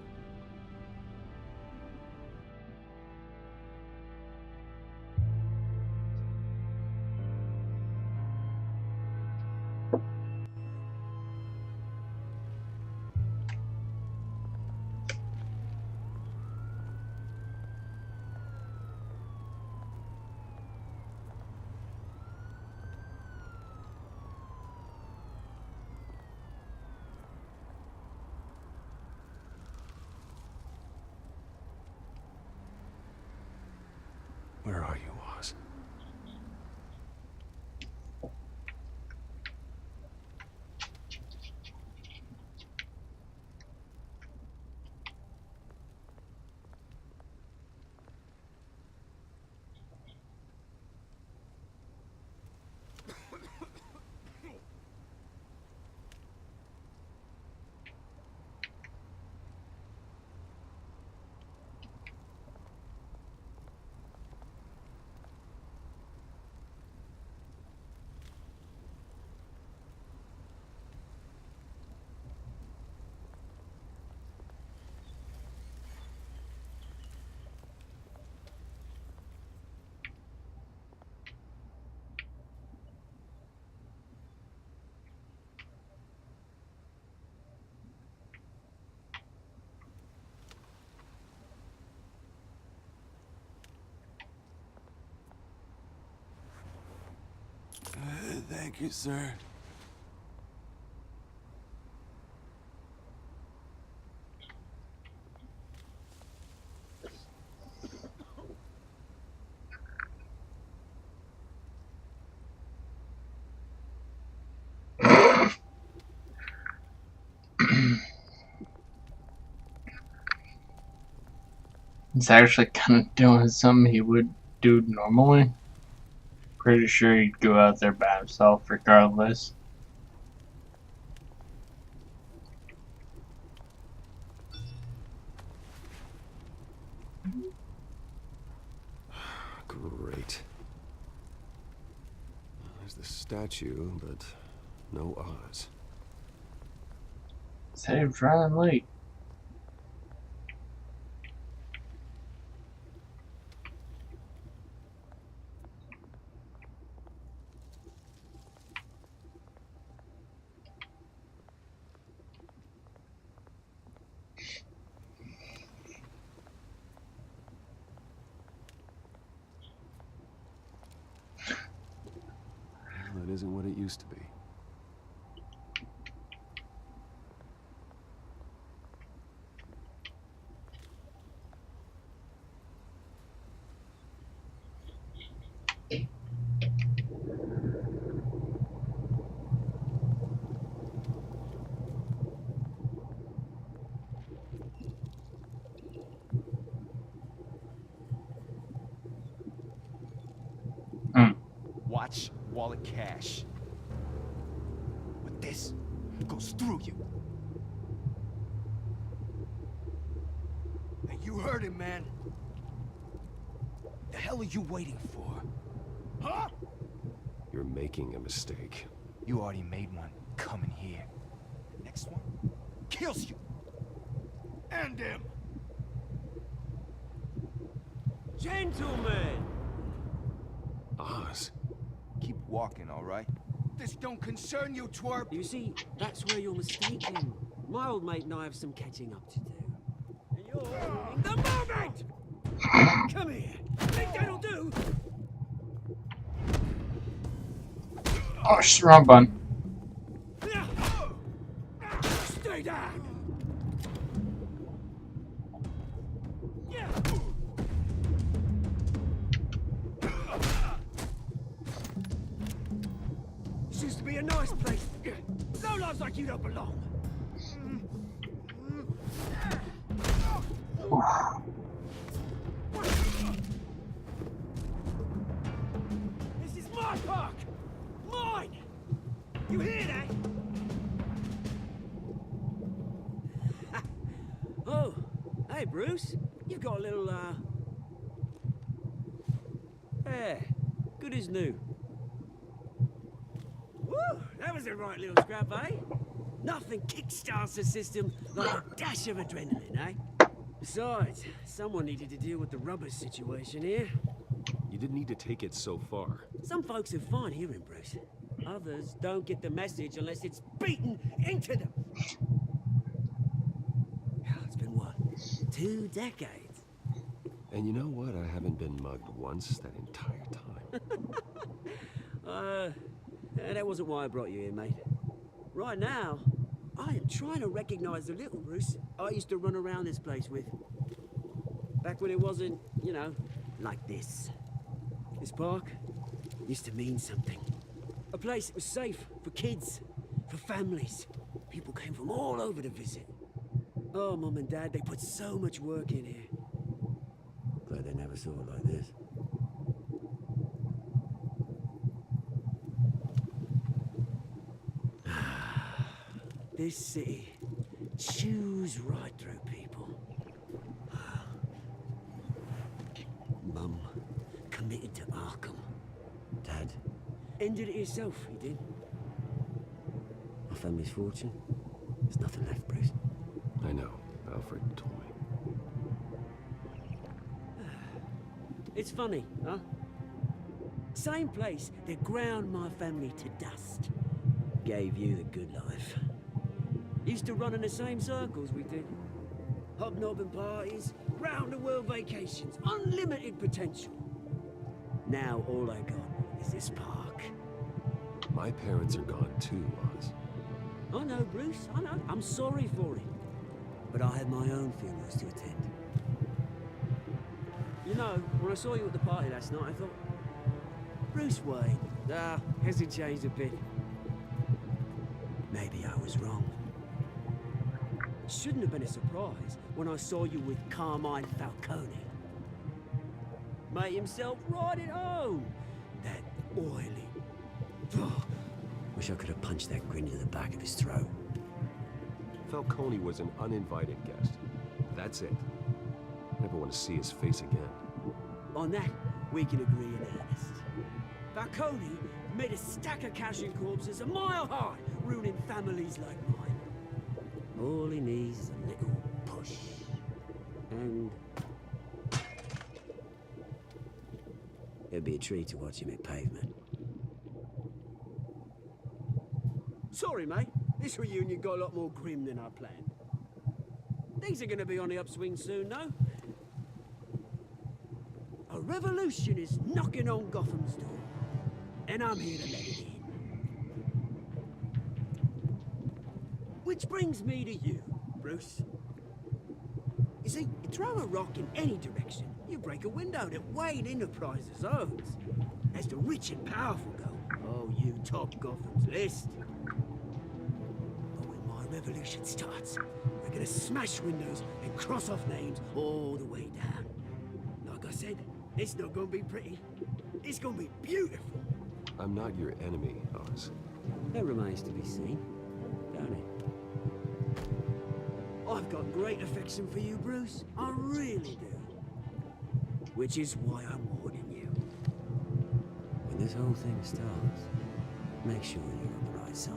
Where are you, Oz? Thank you, sir. He's actually kind of doing something he would do normally. Pretty sure he'd go out there by himself regardless. Great. There's the statue, but no Oz. Said he was running late. That isn't what it used to be. Watch wallet cash. But this goes through you. And you heard him, man. The hell are you waiting for? Huh? You're making a mistake. You already made one coming here. The next one kills you. And him. Gentlemen! Oz. Keep walking, all right? This don't concern you, twerp. You see, that's where you're mistaken. My old mate and I have some catching up to do. And you're ruining the moment! Come here. Think that'll do? Oh, shit, wrong button. Stay down! This used to be a nice place. No lives like you don't belong. This is my park! Mine! You hear that? Bruce. You've got a little, yeah, good as new. Woo! That was a right little scrap, eh? Nothing kickstarts the system like a dash of adrenaline, eh? Besides, someone needed to deal with the rubber situation here. You didn't need to take it so far. Some folks are fine hearing, Bruce. Others don't get the message unless it's beaten into them. It's been, what, 2 decades? And you know what? I haven't been mugged once that entire time. That wasn't why I brought you here, mate. Right now, I am trying to recognize the little Bruce I used to run around this place with. Back when it wasn't, you know, like this. This park used to mean something. A place that was safe for kids, for families. People came from all over to visit. Oh, Mum and Dad, they put so much work in here. Glad they never saw it like this. This city chews right through people. Mum committed to Arkham. Dad ended it himself, he did. My family's fortune. There's nothing left, Bruce. I know. Alfred told me. It's funny, huh? Same place that ground my family to dust. Gave you the good life. Used to run in the same circles we did. Hobnobbing parties, round-the-world vacations, unlimited potential. Now all I got is this park. My parents are gone too, Oz. I know, Bruce, I know. I'm sorry for it. But I had my own funerals to attend. You know, when I saw you at the party last night, I thought, Bruce Wayne, hasn't changed a bit. Maybe I was wrong. It shouldn't have been a surprise when I saw you with Carmine Falcone. Made himself right at home. That oily... Wish I could have punched that grin to the back of his throat. Falcone was an uninvited guest. That's it. Never want to see his face again. On that, we can agree in earnest. Falcone made a stack of casual corpses a mile high, ruining families like mine. All he needs is a little push. And... it'd be a treat to watch him hit pavement. Sorry, mate. This reunion got a lot more grim than I planned. Things are gonna be on the upswing soon, no? A revolution is knocking on Gotham's door. And I'm here to let it in. Which brings me to you, Bruce. You see, you throw a rock in any direction, you break a window that Wayne Enterprises owns. As the rich and powerful go, oh, you top Gotham's list. But when my revolution starts, we're gonna smash windows and cross off names all the way down. Like I said, it's not gonna be pretty. It's gonna be beautiful. I'm not your enemy, Oz. That remains to be seen, don't it? I've got great affection for you, Bruce. I really do. Which is why I'm warning you. When this whole thing starts, make sure you're on the right side.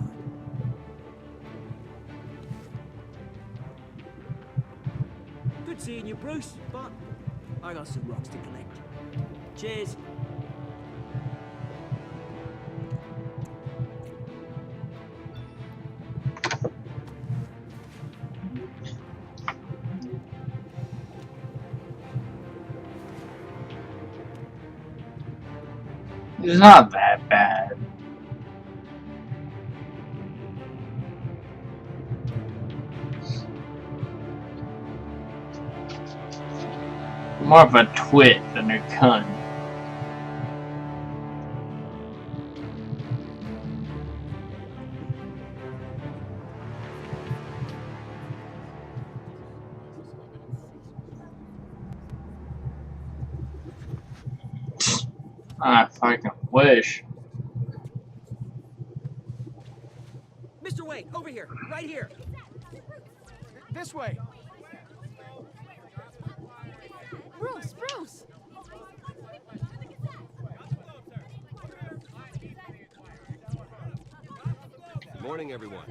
Good seeing you, Bruce, but I got some rocks to collect. Cheers. It's not that bad. More of a twit than a cunt. I fucking wish. Mr. Wayne, over here, right here. This way. Bruce! Bruce! Morning, everyone.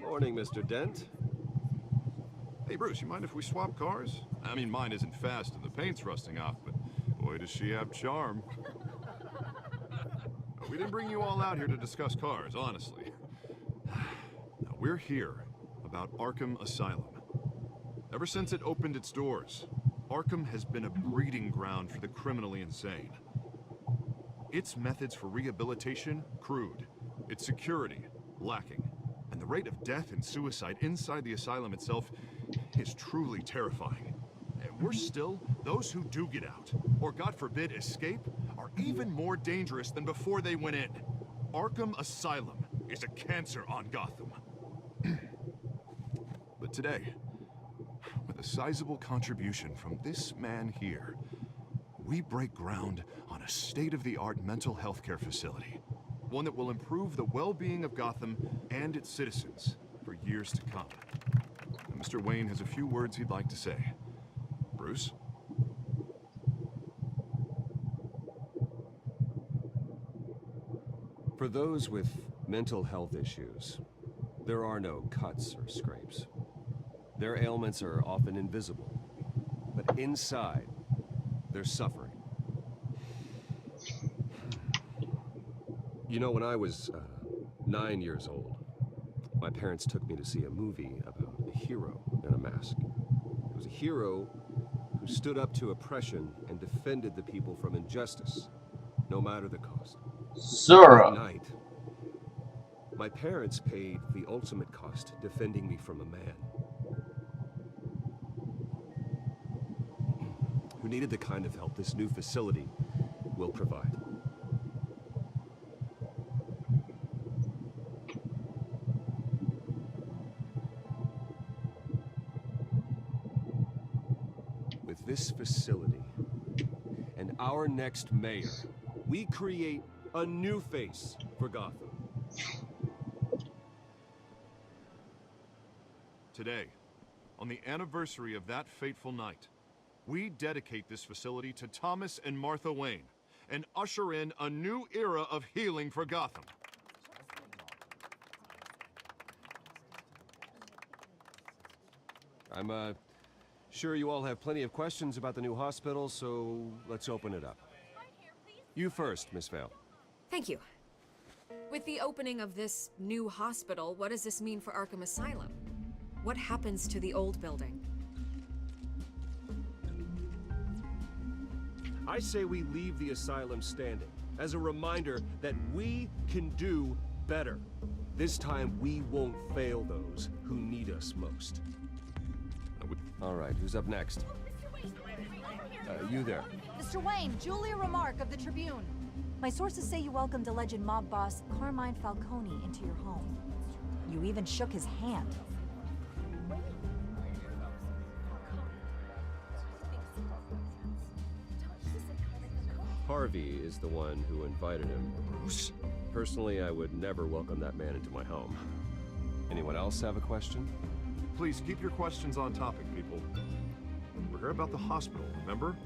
Morning, Mr. Dent. Hey, Bruce, you mind if we swap cars? I mean, mine isn't fast and the paint's rusting off, but boy, does she have charm. We didn't bring you all out here to discuss cars, honestly. Now, we're here about Arkham Asylum. Ever since it opened its doors, Arkham has been a breeding ground for the criminally insane. Its methods for rehabilitation, crude. Its security, lacking. And the rate of death and suicide inside the asylum itself is truly terrifying. And worse still, those who do get out, or God forbid escape, are even more dangerous than before they went in. Arkham Asylum is a cancer on Gotham. But today, with a sizable contribution from this man here, we break ground on a state-of-the-art mental health care facility. One that will improve the well-being of Gotham and its citizens for years to come. And Mr. Wayne has a few words he'd like to say. Bruce? For those with mental health issues, there are no cuts or scrapes. Their ailments are often invisible, but inside, they're suffering. You know, when I was 9 years old, my parents took me to see a movie about a hero in a mask. It was a hero who stood up to oppression and defended the people from injustice, no matter the cost. Zora. That night, my parents paid the ultimate cost defending me from a man who needed the kind of help this new facility will provide. With this facility and our next mayor, we create a new face for Gotham. Today, on the anniversary of that fateful night, we dedicate this facility to Thomas and Martha Wayne and usher in a new era of healing for Gotham. I'm sure you all have plenty of questions about the new hospital, so let's open it up. You first, Miss Vale. Thank you. With the opening of this new hospital, what does this mean for Arkham Asylum? What happens to the old building? I say we leave the asylum standing as a reminder that we can do better. This time we won't fail those who need us most. All right, who's up next? You there. Mr. Wayne, Julia Remark of the Tribune. My sources say you welcomed alleged mob boss Carmine Falcone into your home. You even shook his hand. Harvey is the one who invited him. Bruce? Personally, I would never welcome that man into my home. Anyone else have a question? Please keep your questions on topic, people. We're here about the hospital, remember?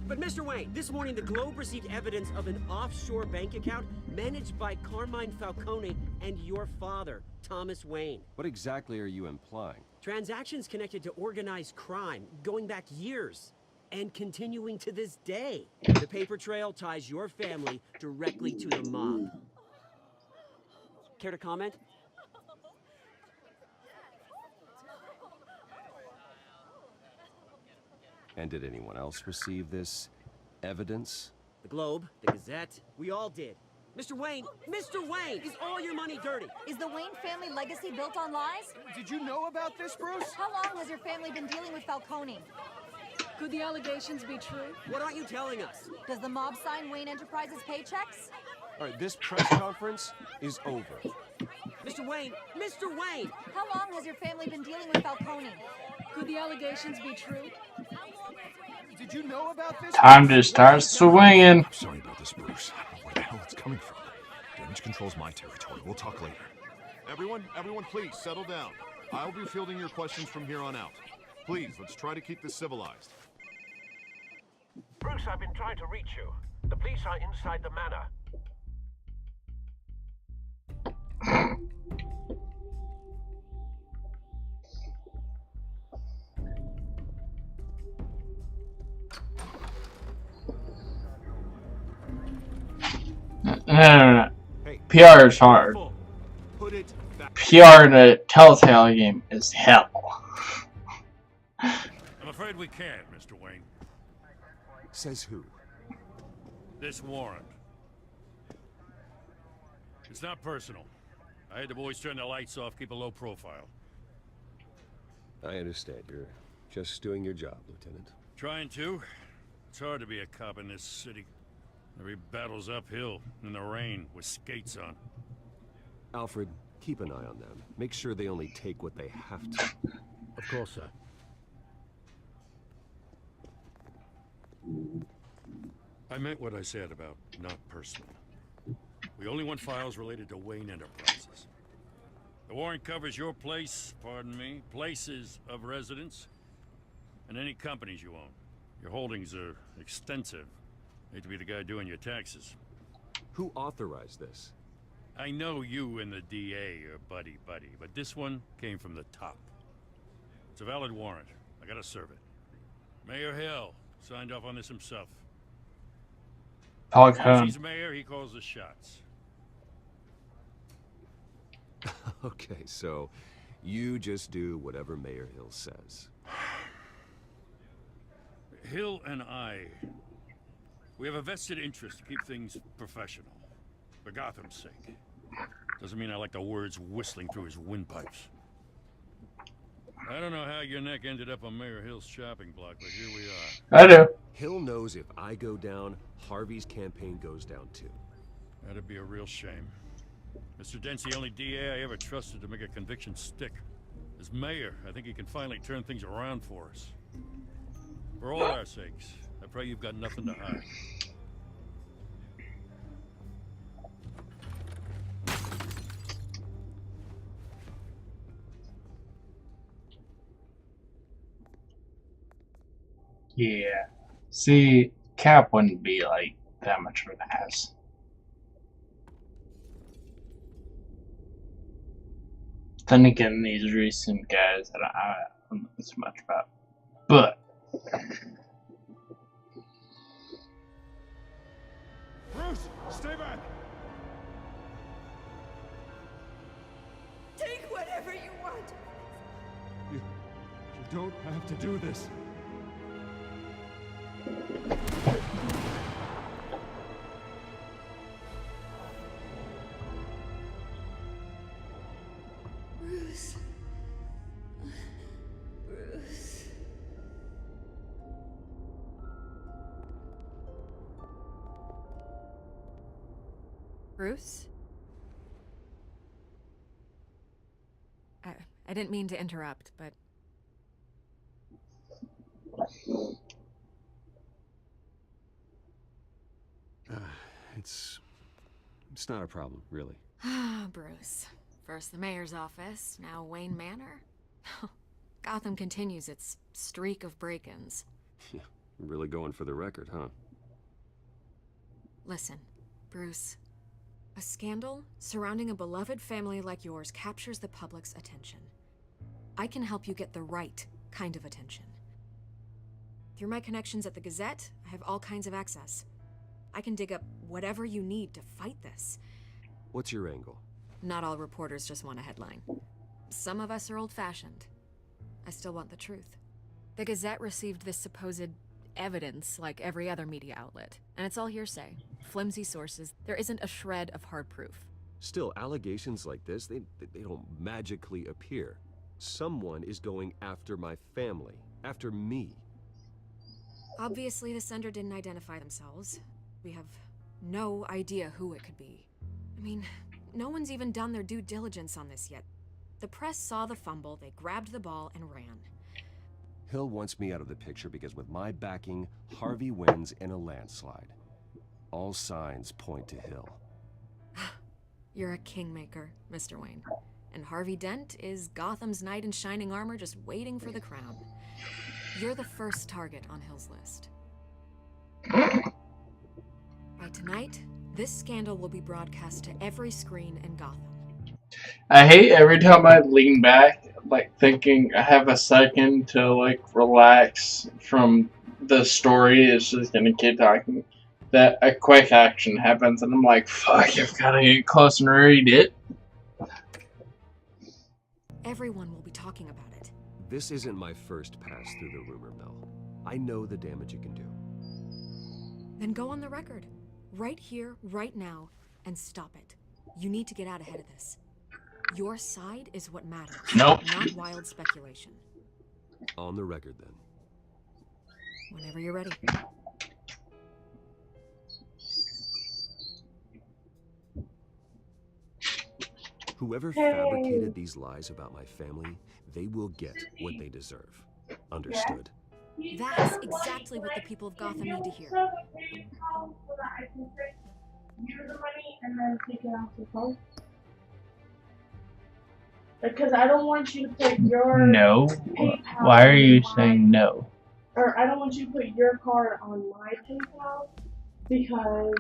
But Mr. Wayne, this morning the Globe received evidence of an offshore bank account managed by Carmine Falcone and your father, Thomas Wayne. What exactly are you implying? Transactions connected to organized crime, going back years, and continuing to this day. The paper trail ties your family directly to the mob. Care to comment? And did anyone else receive this evidence? The Globe, the Gazette, we all did. Mr. Wayne, is all your money dirty? Is the Wayne family legacy built on lies? Did you know about this, Bruce? How long has your family been dealing with Falcone? Could the allegations be true? What aren't you telling us? Does the mob sign Wayne Enterprises paychecks? All right, this press conference is over. Mr. Wayne! How long has your family been dealing with Falcone? Could the allegations be true? Did you know about this? Time to start swinging. I'm sorry about this, Bruce. I don't know where the hell it's coming from. Damage control's my territory. We'll talk later. Everyone, please settle down. I'll be fielding your questions from here on out. Please, let's try to keep this civilized. Bruce, I've been trying to reach you. The police are inside the manor. No. PR is hard. PR in a Telltale game is hell. I'm afraid we can't, Mr. Wayne. Says who? This warrant. It's not personal. I had the boys turn the lights off, keep a low profile. I understand. You're just doing your job, Lieutenant. Trying to. It's hard to be a cop in this city. Every battle's uphill, in the rain, with skates on. Alfred, keep an eye on them. Make sure they only take what they have to. Of course, sir. I meant what I said about not personal. We only want files related to Wayne Enterprises. The warrant covers your place, pardon me, places of residence, and any companies you own. Your holdings are extensive. Hate to be the guy doing your taxes. Who authorized this? I know you and the DA are buddy-buddy, but this one came from the top. It's a valid warrant. I gotta serve it. Mayor Hill signed off on this himself. Once he's mayor, he calls the shots. Okay, so you just do whatever Mayor Hill says. Hill and I, we have a vested interest to keep things professional. For Gotham's sake. Doesn't mean I like the words whistling through his windpipes. I don't know how your neck ended up on Mayor Hill's shopping block, but here we are. I do. Hill knows if I go down, Harvey's campaign goes down too. That'd be a real shame. Mr. Dent's the only DA I ever trusted to make a conviction stick. As mayor, I think he can finally turn things around for us. For all our sakes, I pray you've got nothing to hide. Yeah. See, Cap wouldn't be like that much of an ass. Then again, these recent guys that I don't know as much about. But Bruce, stay back! Take whatever you want. You don't have to do this. Bruce. Bruce. Bruce? I didn't mean to interrupt, but... It's not a problem, really. Ah, Bruce. First the mayor's office, now Wayne Manor. Gotham continues its streak of break-ins. Yeah, really going for the record, huh? Listen, Bruce. A scandal surrounding a beloved family like yours captures the public's attention. I can help you get the right kind of attention. Through my connections at the Gazette, I have all kinds of access. I can dig up whatever you need to fight this. What's your angle? Not all reporters just want a headline. Some of us are old-fashioned. I still want the truth. The Gazette received this supposed evidence like every other media outlet, and it's all hearsay. Flimsy sources. There isn't a shred of hard proof. Still, allegations like this, they don't magically appear. Someone is going after my family, after me. Obviously, the sender didn't identify themselves. We have no idea who it could be. I mean, no one's even done their due diligence on this yet. The press saw the fumble, they grabbed the ball and ran. Hill wants me out of the picture because with my backing, Harvey wins in a landslide. All signs point to Hill. You're a kingmaker, Mr. Wayne. and Harvey Dent is Gotham's knight in shining armor just waiting for the crown. You're the first target on Hill's list. By tonight, this scandal will be broadcast to every screen in Gotham. I hate every time I lean back, like thinking I have a second to like relax from the story. It's just gonna keep talking. That a quick action happens, and I'm like, fuck, I've gotta get close and read it. Everyone will be talking about it. This isn't my first pass through the rumor mill. I know the damage it can do. Then go on the record. Right here, right now, and stop it. You need to get out ahead of this. Your side is what matters. Nope. Not wild speculation. On the record, then. Whenever you're ready. Whoever fabricated these lies about my family, they will get what they deserve. Understood? That's exactly what the people of Gotham need to hear. Because I don't want you to put your No. PayPal Why are you on my- saying no? Or I don't want you to put your card on my PayPal because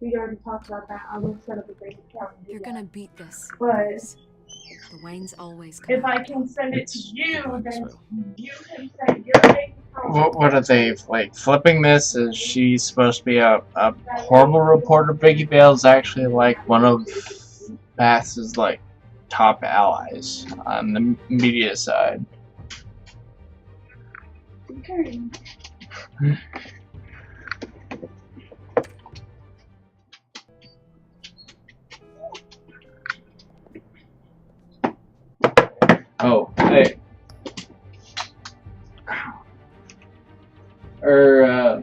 we already talked about that. I will set up a bank account. and do You're that. gonna beat this. But the Waynes always come if out. I can send it to you, then you can send your bank account. What are they, like, flipping this? Is she supposed to be a horrible reporter? Vicky Vale's actually, like, one of Bass's, like, top allies on the media side. Okay. Oh, hey. I'll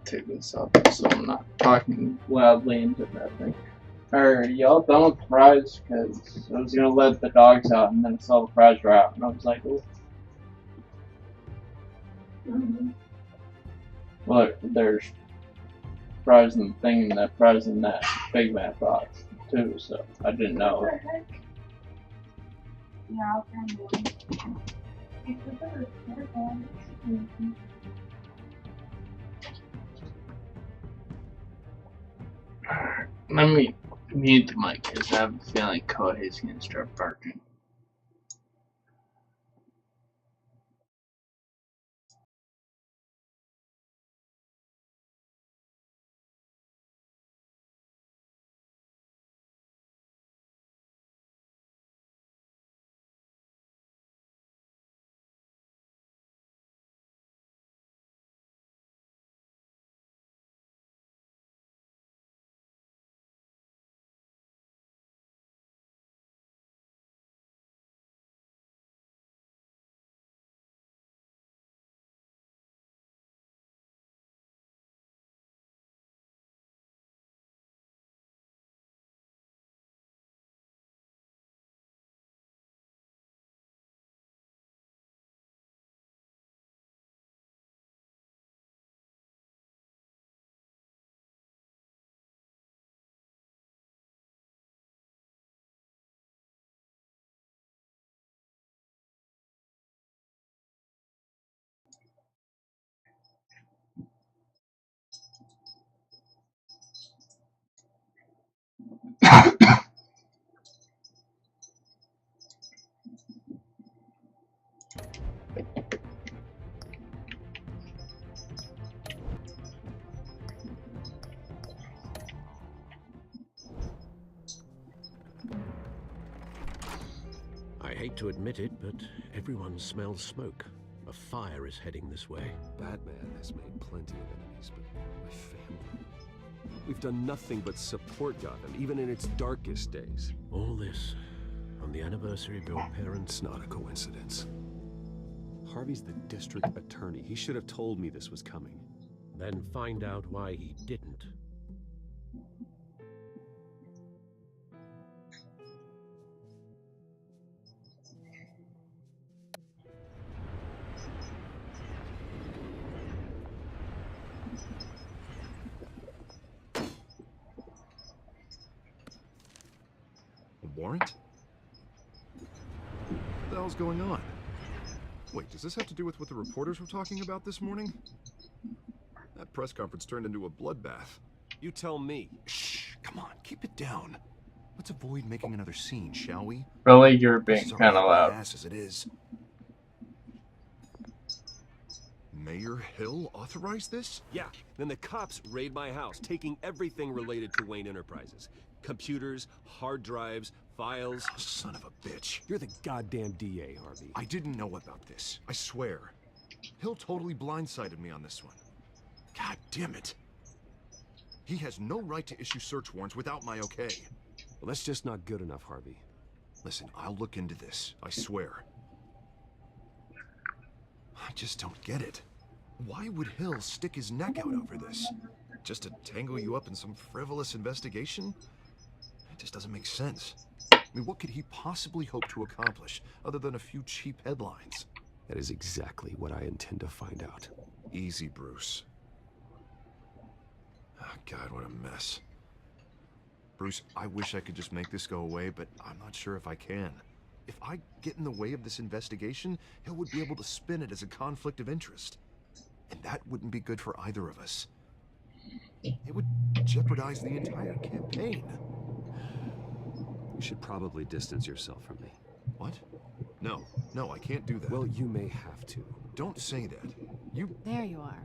take this off so I'm not talking loudly into that thing. Are y'all done with the fries? Because I was gonna let the dogs out and then I saw the fries were out and I was like, oh. Look, there's fries in the thing and that fries in that Big Mac box too, so I didn't know. What the heck? Yeah, I'll find one. Let me mute the mic because I have a feeling Kohei's gonna start barking. I hate to admit it, but everyone smells smoke. A fire is heading this way. Batman has made plenty of enemies, but my family... We've done nothing but support Gotham, even in its darkest days. All this on the anniversary of your parents' It's not a coincidence. Harvey's the district attorney. He should have told me this was coming. Then find out why he didn't. warrant? What the hell's going on? Wait, does this have to do with what the reporters were talking about this morning? That press conference turned into a bloodbath. You tell me. Shh, come on, keep it down. Let's avoid making another scene, shall we? Really, you're being kind of loud. Ass as it is. Mayor Hill authorized this? Yeah, then the cops raid my house, taking everything related to Wayne Enterprises. Computers, hard drives, files. Oh, son of a bitch. You're the goddamn DA, Harvey. I didn't know about this. I swear. Hill totally blindsided me on this one. God damn it. He has no right to issue search warrants without my okay. Well, that's just not good enough, Harvey. Listen, I'll look into this. I swear. I just don't get it. Why would Hill stick his neck out over this? Just to tangle you up in some frivolous investigation? It just doesn't make sense. I mean, what could he possibly hope to accomplish other than a few cheap headlines? That is exactly what I intend to find out. Easy, Bruce. Oh, God, what a mess. Bruce, I wish I could just make this go away, but I'm not sure if I can. If I get in the way of this investigation, Hill would be able to spin it as a conflict of interest. And that wouldn't be good for either of us. It would jeopardize the entire campaign. You should probably distance yourself from me. What? No, I can't do that. Well, you may have to. Don't say that. You... There you are.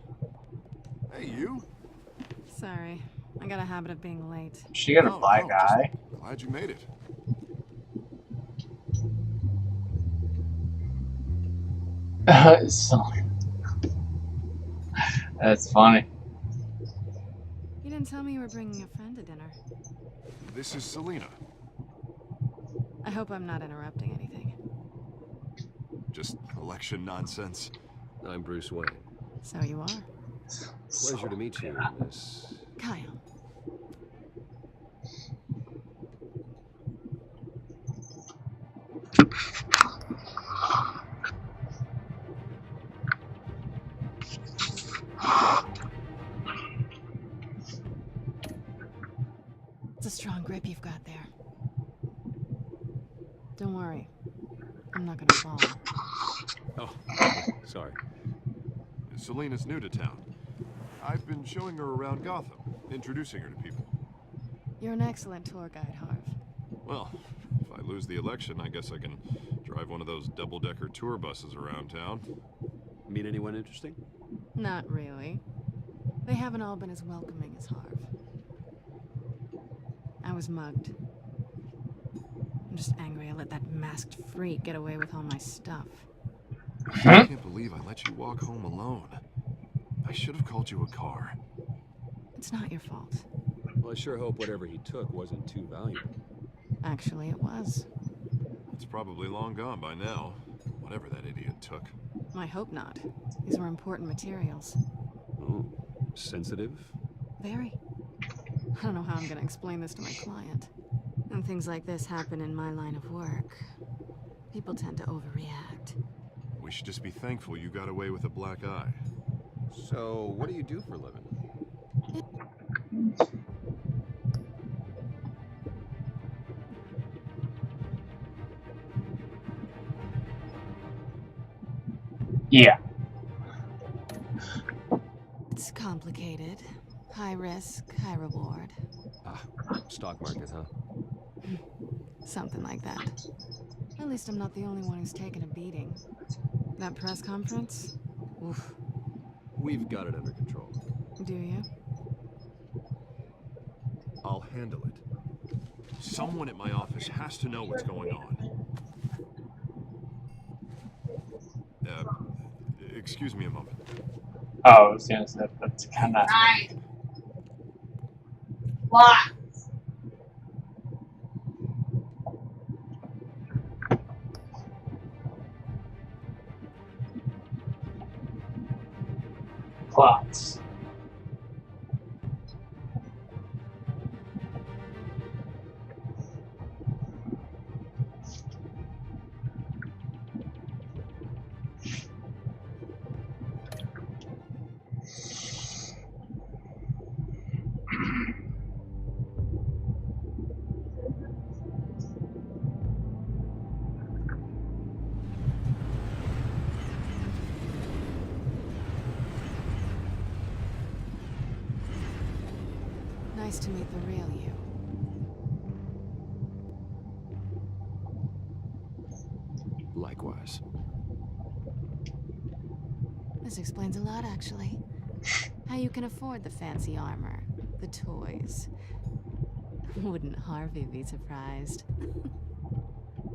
Hey, you? Sorry. I got a habit of being late. She got a black eye? Glad you made it. That's funny. You didn't tell me you were bringing a friend to dinner. This is Selina. I hope I'm not interrupting anything. Just election nonsense. I'm Bruce Wayne. So you are. Pleasure to meet you, Miss... Kyle. It's a strong grip you've got there. Don't worry. I'm not gonna fall. Oh, sorry. Selina's new to town. I've been showing her around Gotham, introducing her to people. You're an excellent tour guide, Harv. Well, if I lose the election, I guess I can drive one of those double-decker tour buses around town. Meet anyone interesting? Not really. They haven't all been as welcoming as Harv. I was mugged. I'm just angry I let that masked freak get away with all my stuff. I can't believe I let you walk home alone. I should have called you a car. It's not your fault. Well, I sure hope whatever he took wasn't too valuable. Actually, it was. It's probably long gone by now, whatever that idiot took. I hope not. These were important materials. Oh, sensitive? Very. I don't know how I'm gonna explain this to my client. When things like this happen in my line of work, people tend to overreact. We should just be thankful you got away with a black eye. So, what do you do for a living? Yeah. It's complicated. High risk, high reward. Ah, stock market, huh? Something like that. At least I'm not the only one who's taken a beating. That press conference? Oof. We've got it under control. Do you? I'll handle it. Someone at my office has to know what's going on. Excuse me a moment. Oh, I was gonna say that's kind of. Nice. What? Plots. Nice to meet the real you. Likewise. This explains a lot, actually. How you can afford the fancy armor, the toys. Wouldn't Harvey be surprised?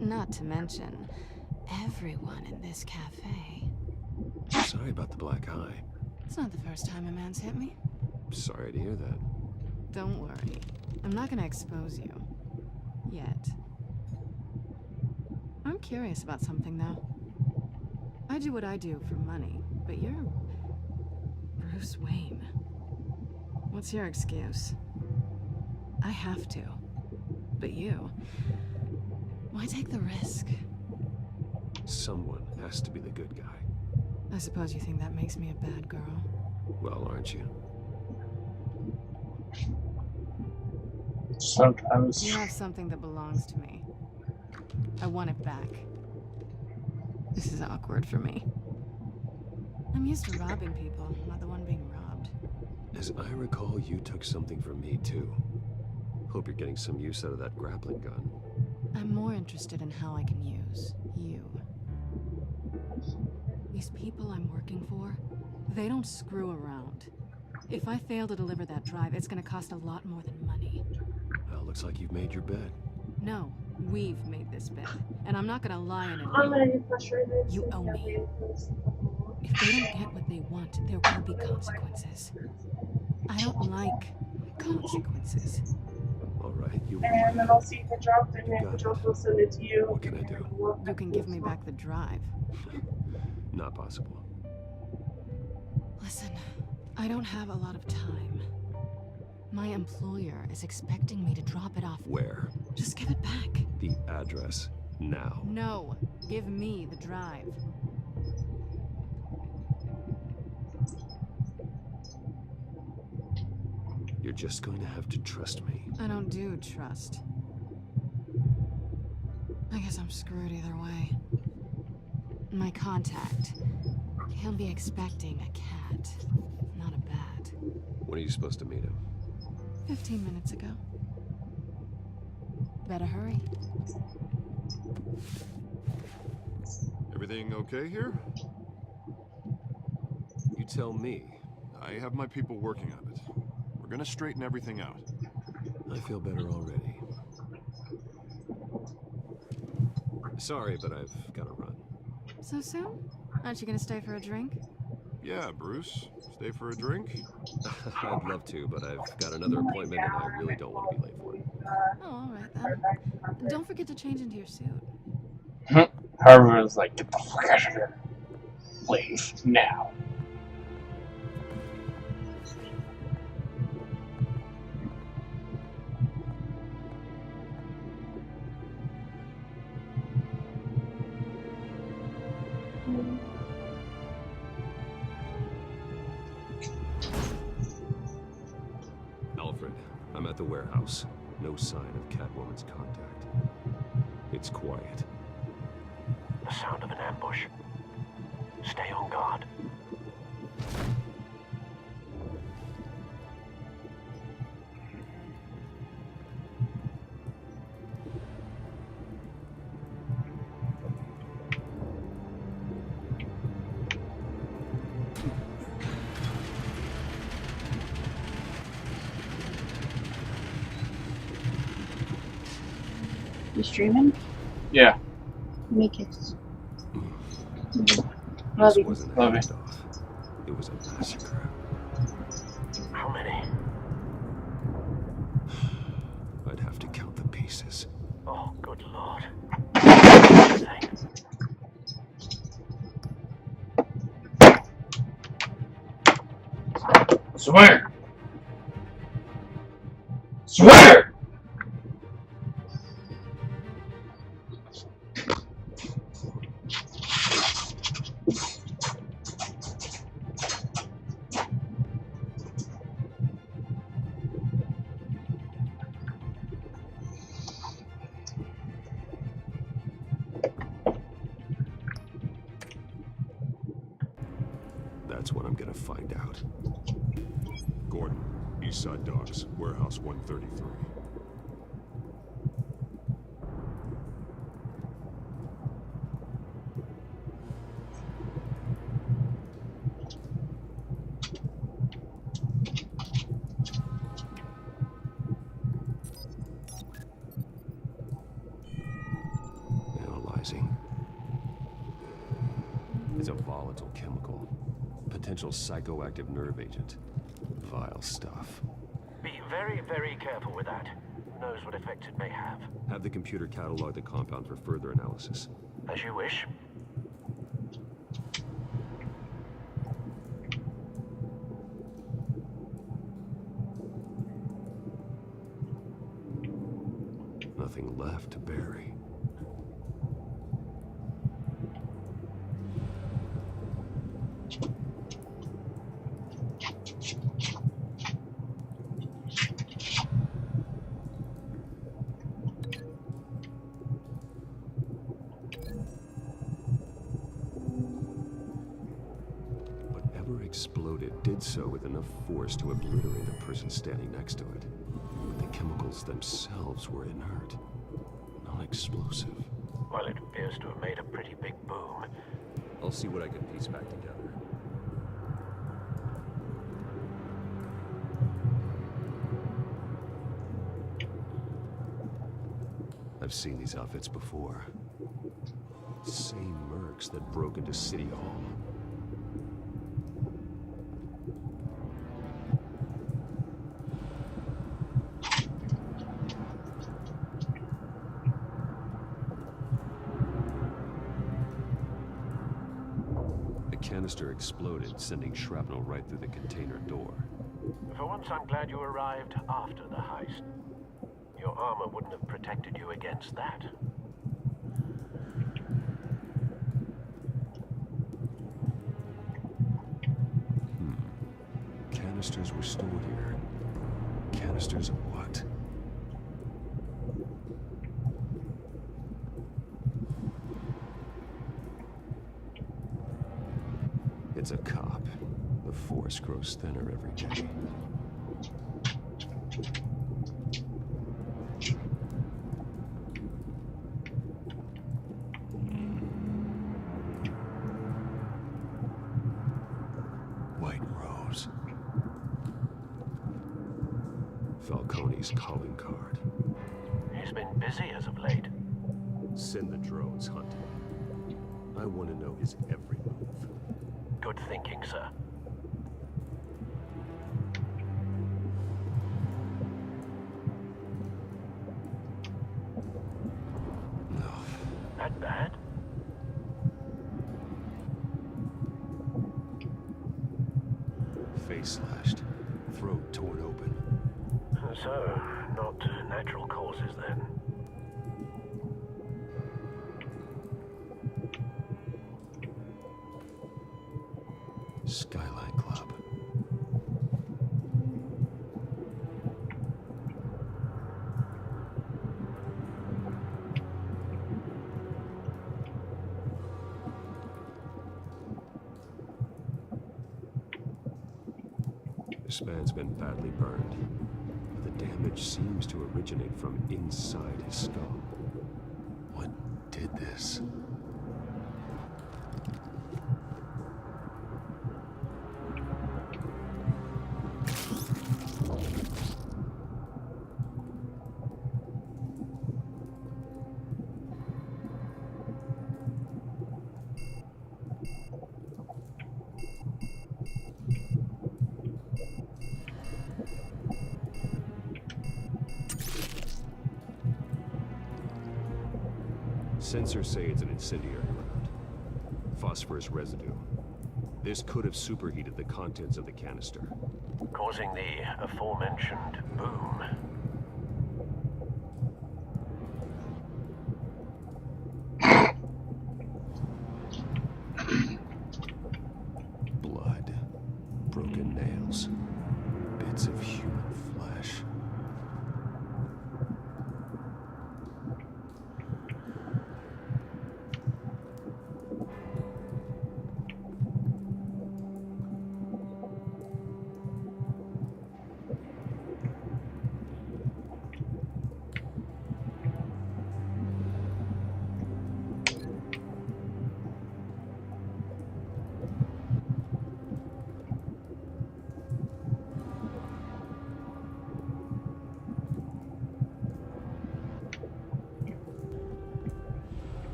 Not to mention, everyone in this cafe. Sorry about the black eye. It's not the first time a man's hit me. Sorry to hear that. Don't worry. I'm not gonna expose you. Yet. I'm curious about something, though. I do what I do for money, but you're Bruce Wayne. What's your excuse? I have to. But you... why take the risk? Someone has to be the good guy. I suppose you think that makes me a bad girl. Well, aren't you? Sometimes. You have something that belongs to me. I want it back. This is awkward for me. I'm used to robbing people, not the one being robbed. As I recall, you took something from me, too. Hope you're getting some use out of that grappling gun. I'm more interested in how I can use you. These people I'm working for, they don't screw around. If I fail to deliver that drive, it's gonna cost a lot more than money. Well, looks like you've made your bed. No, we've made this bed, and I'm not gonna lie in it. I'm gonna get frustrated. You owe me. If they don't get what they want, there will be consequences. I don't like consequences. All right, you. And then I'll see if it dropped, and if it dropped, I'll send it to you. What can I do? You can give me back the drive. Not possible. Listen, I don't have a lot of time. My employer is expecting me to drop it off. Where? Just give it back. The address, now. No, give me the drive. You're just going to have to trust me. I don't do trust. I guess I'm screwed either way. My contact. He'll be expecting a cat, not a bat. When are you supposed to meet him? 15 minutes ago. Better hurry. Everything okay here? You tell me. I have my people working on it. We're gonna straighten everything out. I feel better already. Sorry, but I've got to run. So soon? Aren't you gonna stay for a drink? Yeah, Bruce. Stay for a drink? I'd love to, but I've got another appointment and I really don't want to be late for it. Oh, alright then. Don't forget to change into your suit. Harvey was like, get the fuck out of here. Leave now. Alfred, I'm at the warehouse. No sign of Catwoman's contact. It's quiet. The sound of an ambush. Stay on guard. You streaming? Yeah. Make it. This wasn't a handoff. It was a massacre. How many? I'd have to count the pieces. Oh, good lord. Swear! Swear! That's what I'm gonna find out. Gordon, Eastside Docks, Warehouse 133. Analyzing. It's a volatile chemical. Potential psychoactive nerve agent. Vile stuff. Be very, very careful with that. Who knows what effects it may have. Have the computer catalog the compound for further analysis. As you wish. Nothing left to bury. Whatever exploded did so with enough force to obliterate the person standing next to it. But the chemicals themselves were inert, non-explosive. Well, it appears to have made a pretty big boom. I'll see what I can piece back together. I've seen these outfits before. Same mercs that broke into City Hall. The canister exploded, sending shrapnel right through the container door. For once, I'm glad you arrived after the heist. Your armor wouldn't have protected you against that. Canisters were stored here. Canisters of what? It's a cop. The force grows thinner every day. White Rose. Falcone's calling card. He's been busy as of late. Send the drones hunting. I want to know his every move. Good thinking, sir. No. That bad? Face slashed. Throat torn open. So, not natural causes then. Skyline Club. This man's been badly burned, but the damage seems to originate from inside his skull. What did this? Sensors say it's an incendiary round. Phosphorus residue. This could have superheated the contents of the canister, Causing the aforementioned boom. Blood. Broken nails. Bits of human flesh.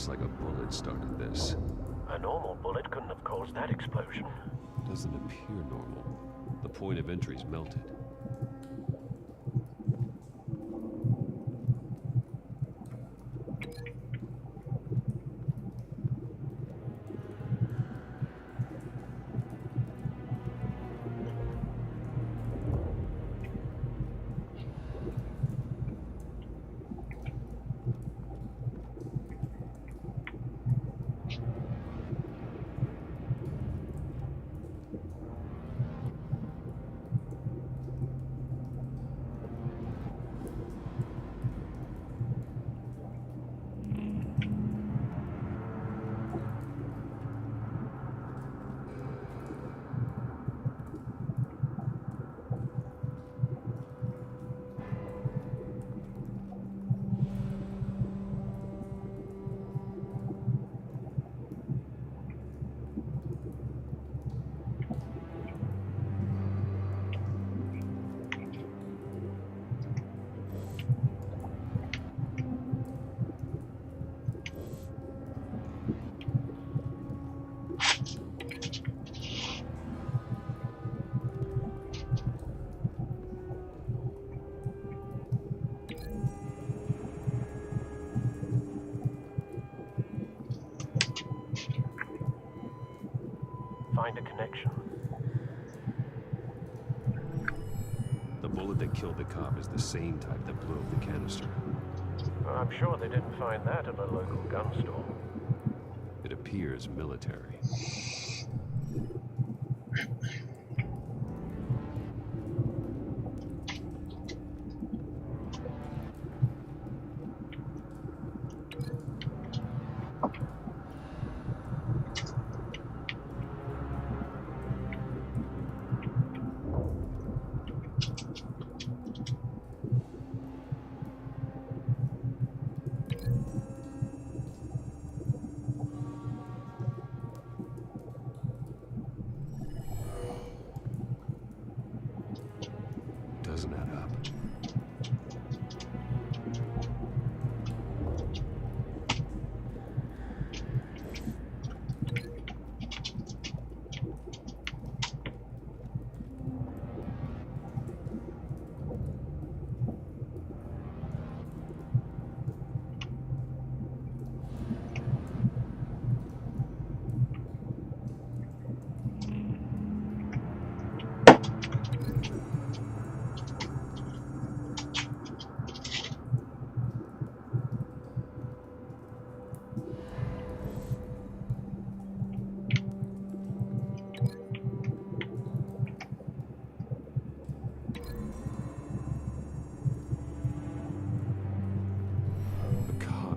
Looks like a bullet started this. A normal bullet couldn't have caused that explosion. Doesn't appear normal. The point of entry's melted. Find a connection. The bullet that killed the cop is the same type that blew up the canister. I'm sure they didn't find that at a local gun store. It appears military. Doesn't add up.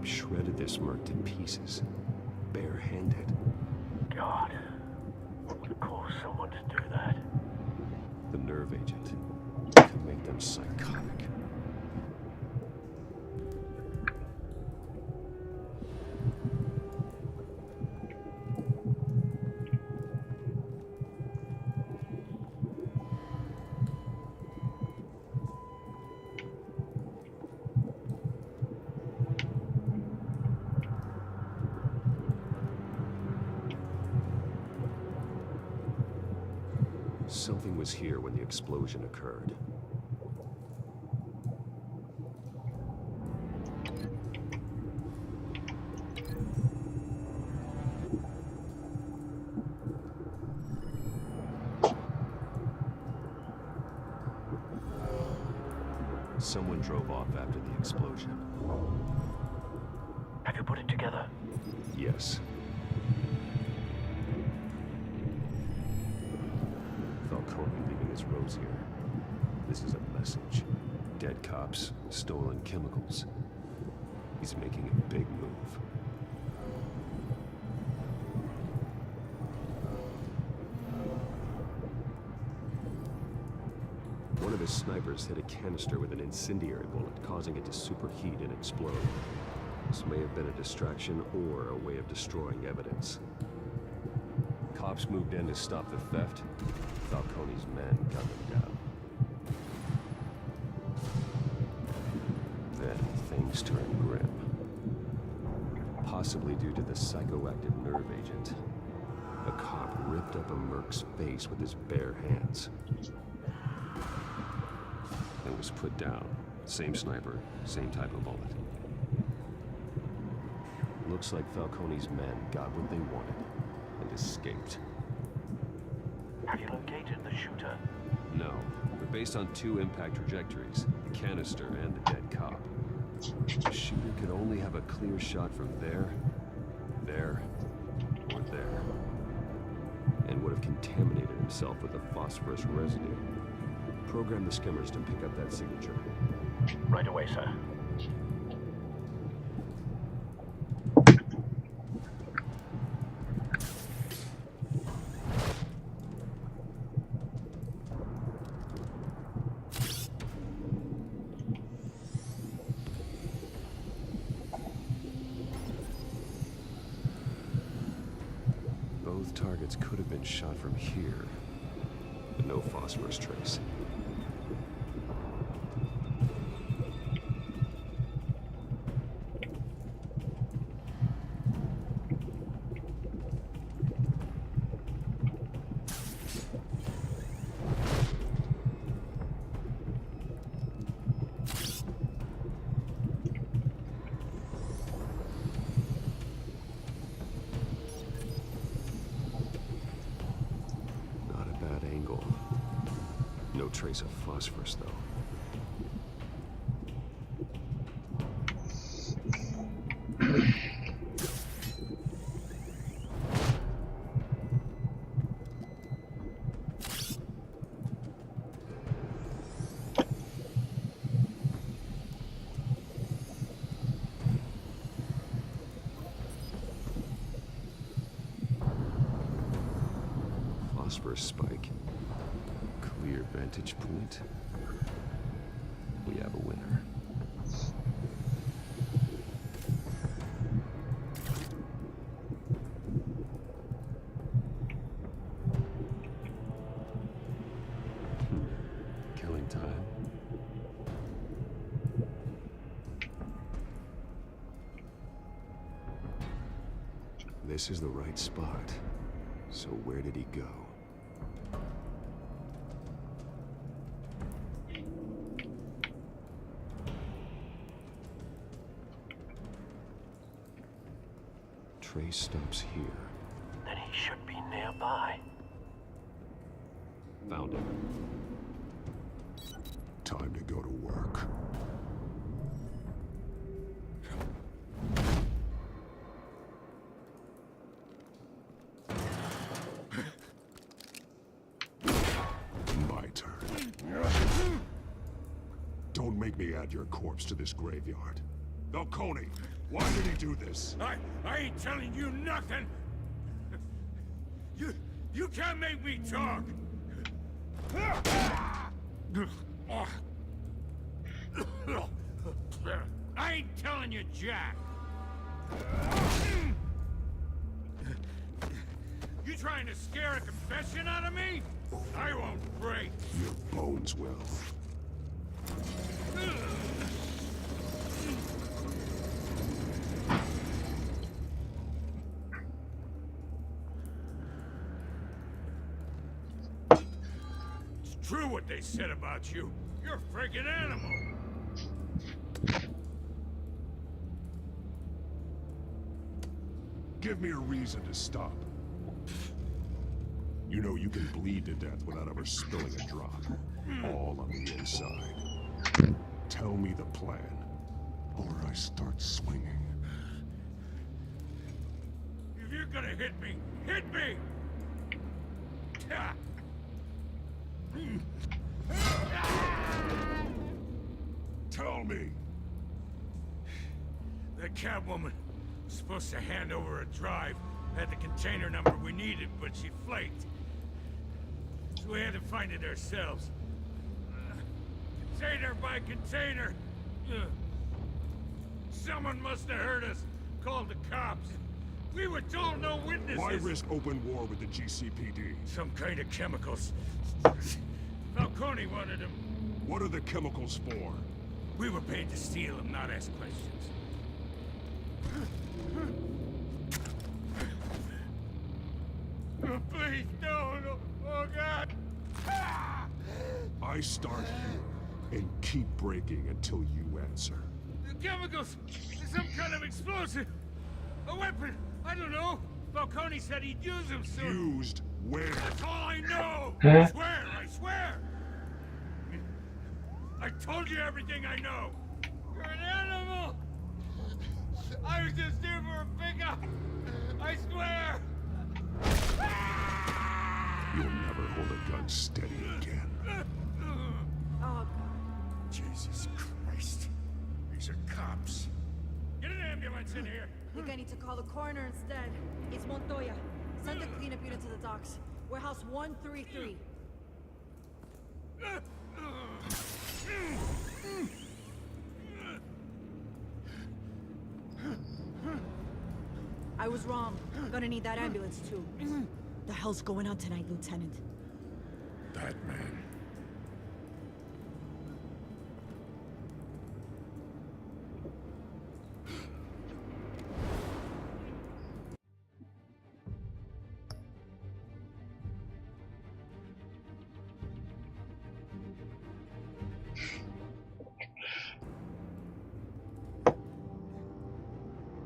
Shredded this merc to pieces, bare-handed. God, what would cause someone to do that? The nerve agent can make them psychotic. Something was here when the explosion occurred. Someone drove off after the explosion. Have you put it together? Yes. Falcone leaving his rose here. This is a message. Dead cops, stolen chemicals. He's making a big move. One of his snipers hit a canister with an incendiary bullet, causing it to superheat and explode. This may have been a distraction or a way of destroying evidence. Cops moved in to stop the theft. Falcone's men cut them down. Then things turned grim. Posse possibly due to the psychoactive nerve agent. A cop ripped up a merc's face with his bare hands. And was put down. Same sniper, same type of bullet. Looks like Falcone's men got what they wanted and escaped. Have you located the shooter? No, but based on 2 impact trajectories, the canister and the dead cop, the shooter could only have a clear shot from there, or there, and would have contaminated himself with the phosphorus residue. Program the skimmers to pick up that signature. Right away, sir. Both targets could have been shot from here, but no phosphorus trace. No trace of phosphorus, though. Phosphorus spike. Clear vantage point. We have a winner. Killing time. This is the right spot. So where did he go? Trace stops here. Then he should be nearby. Found him. Time to go to work. My turn. Don't make me add your corpse to this graveyard. Falcone, why did he do this? I ain't telling you nothing. You can't make me talk. I ain't telling you jack. You trying to scare a confession out of me? I won't break. Your bones will. It's true what they said about you. You're a freaking animal. Give me a reason to stop. You know you can bleed to death without ever spilling a drop. All on the inside. Tell me the plan, or I start swinging. If you're gonna hit me, hit me! Tell me! That Catwoman was supposed to hand over a drive. Had the container number we needed, but she flaked. So we had to find it ourselves. Container by container. Someone must have heard us. Called the cops. We were told no witnesses. Why risk open war with the GCPD? Some kind of chemicals. Falcone wanted them. What are the chemicals for? We were paid to steal them, not ask questions. Please don't. Oh, God. I start here and keep breaking until you answer. The chemicals. Some kind of explosive. A weapon. I don't know. Falcone said he'd use them soon. Used where? That's all I know. Huh? I swear. I told you everything I know. You're an animal. I was just here for a pickup. I swear. You'll never hold a gun steady again. Oh, Jesus Christ. These are cops. Get an ambulance in here. I think I need to call the coroner instead. It's Montoya. Send the cleanup unit to the docks. Warehouse 133. I was wrong. I'm gonna need that ambulance too. The hell's going on tonight, Lieutenant? Batman.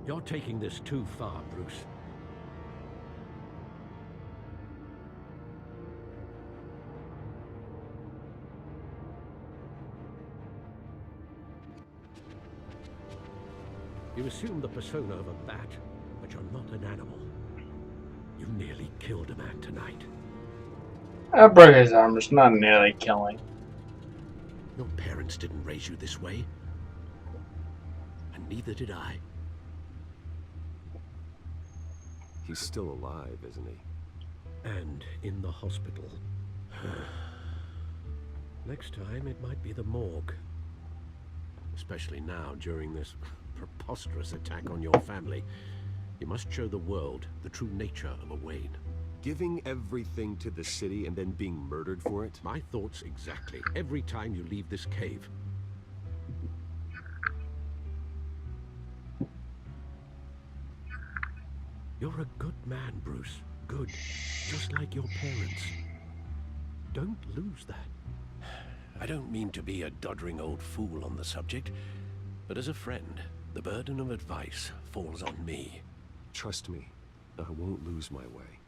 You're taking this too far, Bruce. You assume the persona of a bat, but you're not an animal. You nearly killed a man tonight. I broke his arm. It's not nearly killing. Your parents didn't raise you this way. And neither did I. He's still alive, isn't he? And in the hospital. Next time, it might be the morgue. Especially now, during this preposterous attack on your family. You must show the world the true nature of a Wayne. Giving everything to the city and then being murdered for it? My thoughts exactly. Every time you leave this cave. You're a good man, Bruce. Good. Just like your parents. Don't lose that. I don't mean to be a doddering old fool on the subject, but as a friend, the burden of advice falls on me. Trust me, I won't lose my way.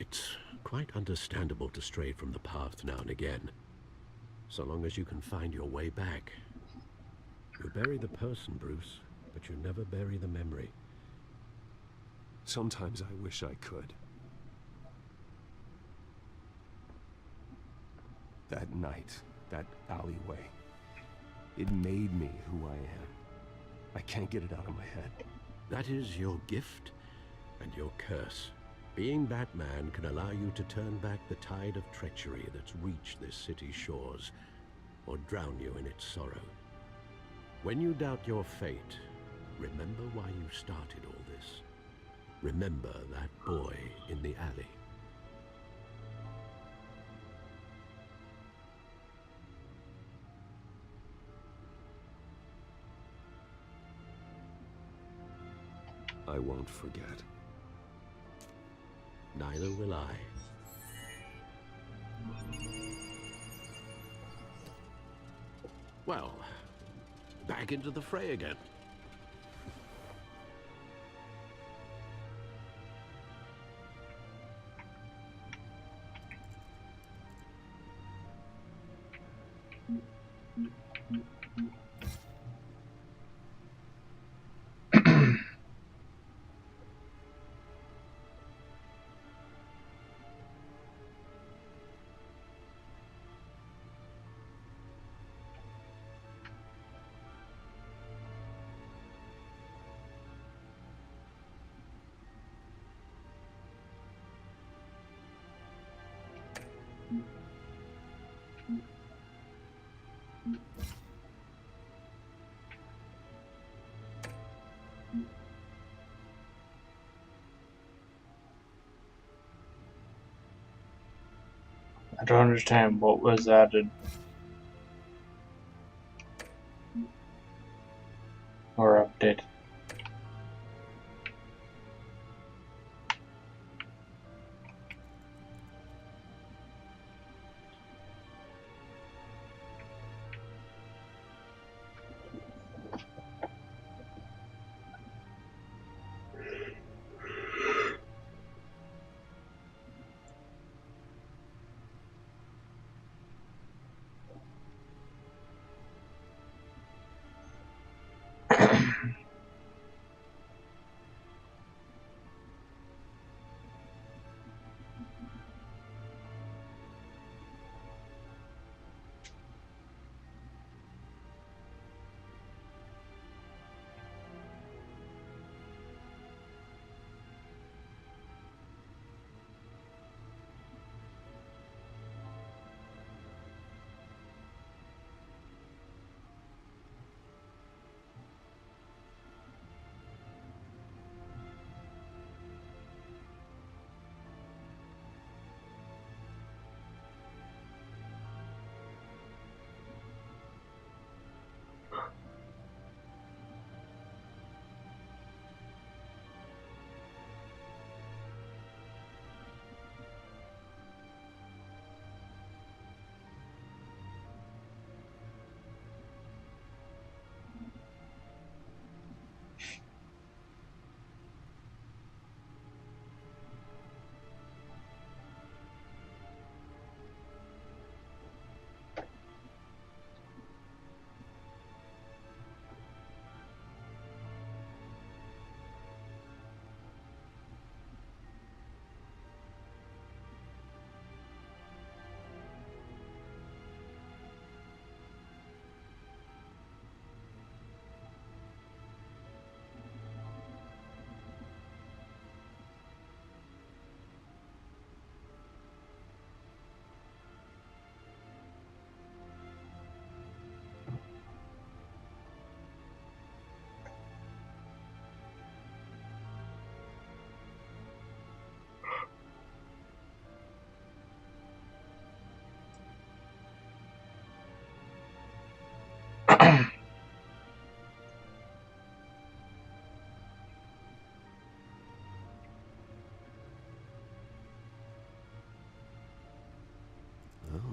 It's quite understandable to stray from the path now and again, so long as you can find your way back. You bury the person, Bruce, but you never bury the memory. Sometimes I wish I could. That night, that alleyway, it made me who I am. I can't get it out of my head. That is your gift and your curse. Being Batman can allow you to turn back the tide of treachery that's reached this city's shores, or drown you in its sorrow. When you doubt your fate, remember why you started all this. Remember that boy in the alley. I won't forget. Neither will I. Well, back into the fray again. I don't understand what was added. Or updated.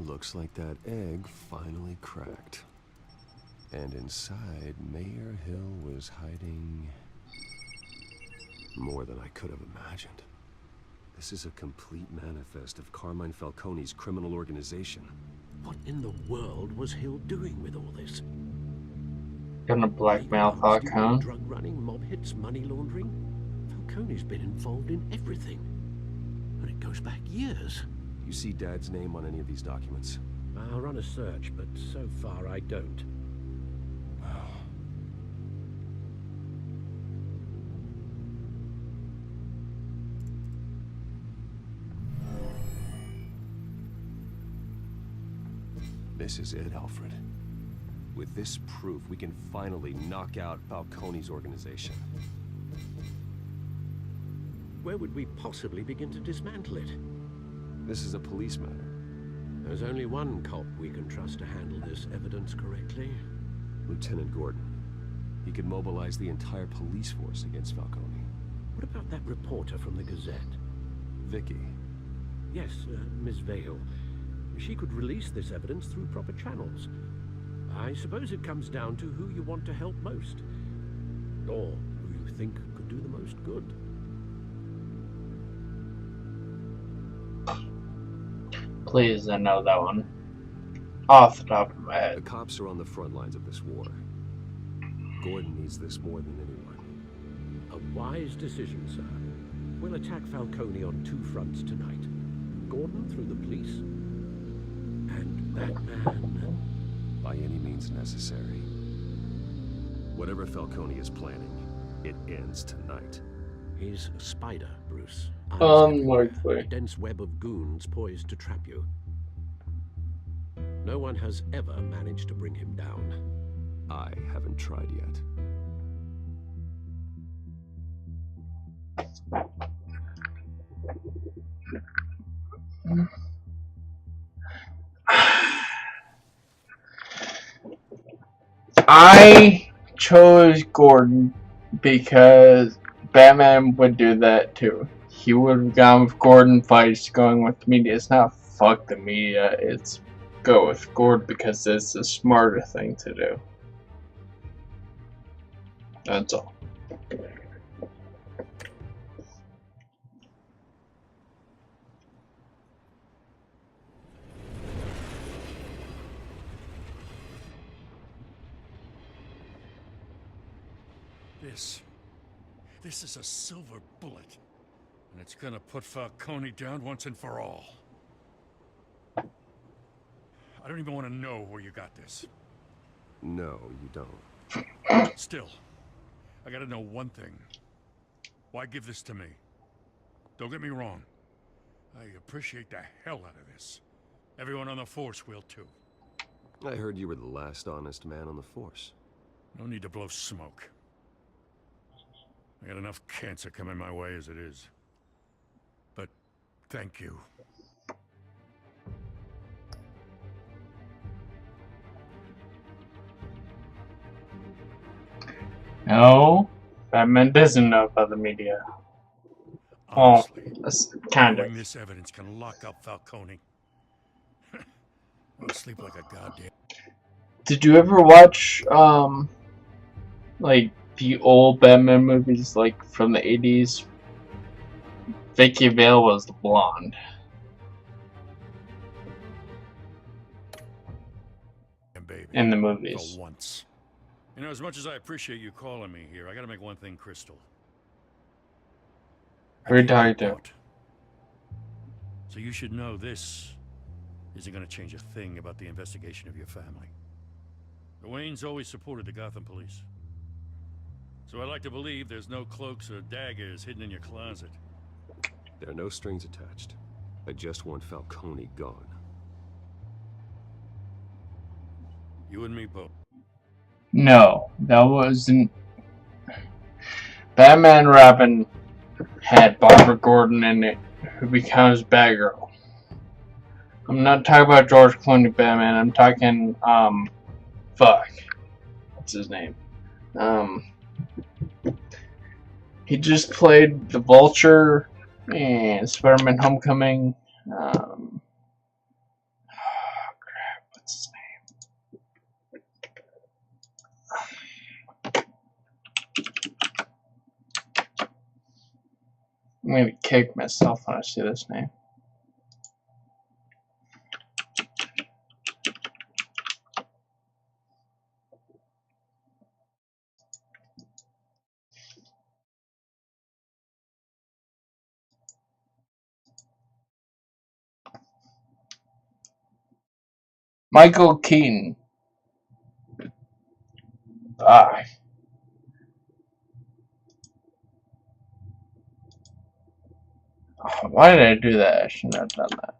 Looks like that egg finally cracked. And inside, Mayor Hill was hiding more than I could have imagined. This is a complete manifest of Carmine Falcone's criminal organization. What in the world was Hill doing with all this? Gonna blackmail Falcone? Drug running, mob hits, money laundering. Falcone's been involved in everything. And it goes back years. You see Dad's name on any of these documents? I'll run a search, but so far I don't. This is it, Alfred. With this proof, we can finally knock out Falcone's organization. Where would we possibly begin to dismantle it? This is a police matter. There's only one cop we can trust to handle this evidence correctly. Lieutenant Gordon. He could mobilize the entire police force against Falcone. What about that reporter from the Gazette? Vicky. Yes, Miss Vale. She could release this evidence through proper channels. I suppose it comes down to who you want to help most. Or who you think could do the most good. Please, I know that one. Off the top of my head. The cops are on the front lines of this war. Gordon needs this more than anyone. A wise decision, sir. We'll attack Falcone on two fronts tonight. Gordon through the police, and that man... By any means necessary. Whatever Falcone is planning, it ends tonight. He's a spider, Bruce. Unlikely. A dense web of goons poised to trap you. No one has ever managed to bring him down. I haven't tried yet. I chose Gordon because Batman would do that too. He would have gone with Gordon fights going with the media. It's not fuck the media, it's go with Gordon because it's the smarter thing to do. That's all. This is a silver bullet, and it's gonna put Falcone down once and for all. I don't even want to know where you got this. No, you don't. Still, I gotta know one thing. Why give this to me? Don't get me wrong. I appreciate the hell out of this. Everyone on the force will too. I heard you were the last honest man on the force. No need to blow smoke. I got enough cancer coming my way as it is. But thank you. No, Batman doesn't know about the media. Honestly, kind of. knowing this evidence can lock up Falcone. I'll sleep like a goddamn. Did you ever watch like the old Batman movies, like from the 80s? Vicky Vale was the blonde. Baby, in the movies. for once. You know, as much as I appreciate you calling me here, I gotta make one thing crystal. Who are you talking to? So you should know this isn't gonna change a thing about the investigation of your family. The Waynes always supported the Gotham police. So I like to believe there's no cloaks or daggers hidden in your closet. There are no strings attached. I just want Falcone gone. You and me both. No, that wasn't. Batman Robin had Barbara Gordon in it, who becomes Batgirl. I'm not talking about George Clooney Batman, I'm talking, fuck. What's his name? He just played the Vulture in Spider-Man Homecoming. I'm gonna kick myself when I see this name. Michael Keaton. Ah. Why did I do that? I shouldn't have done that.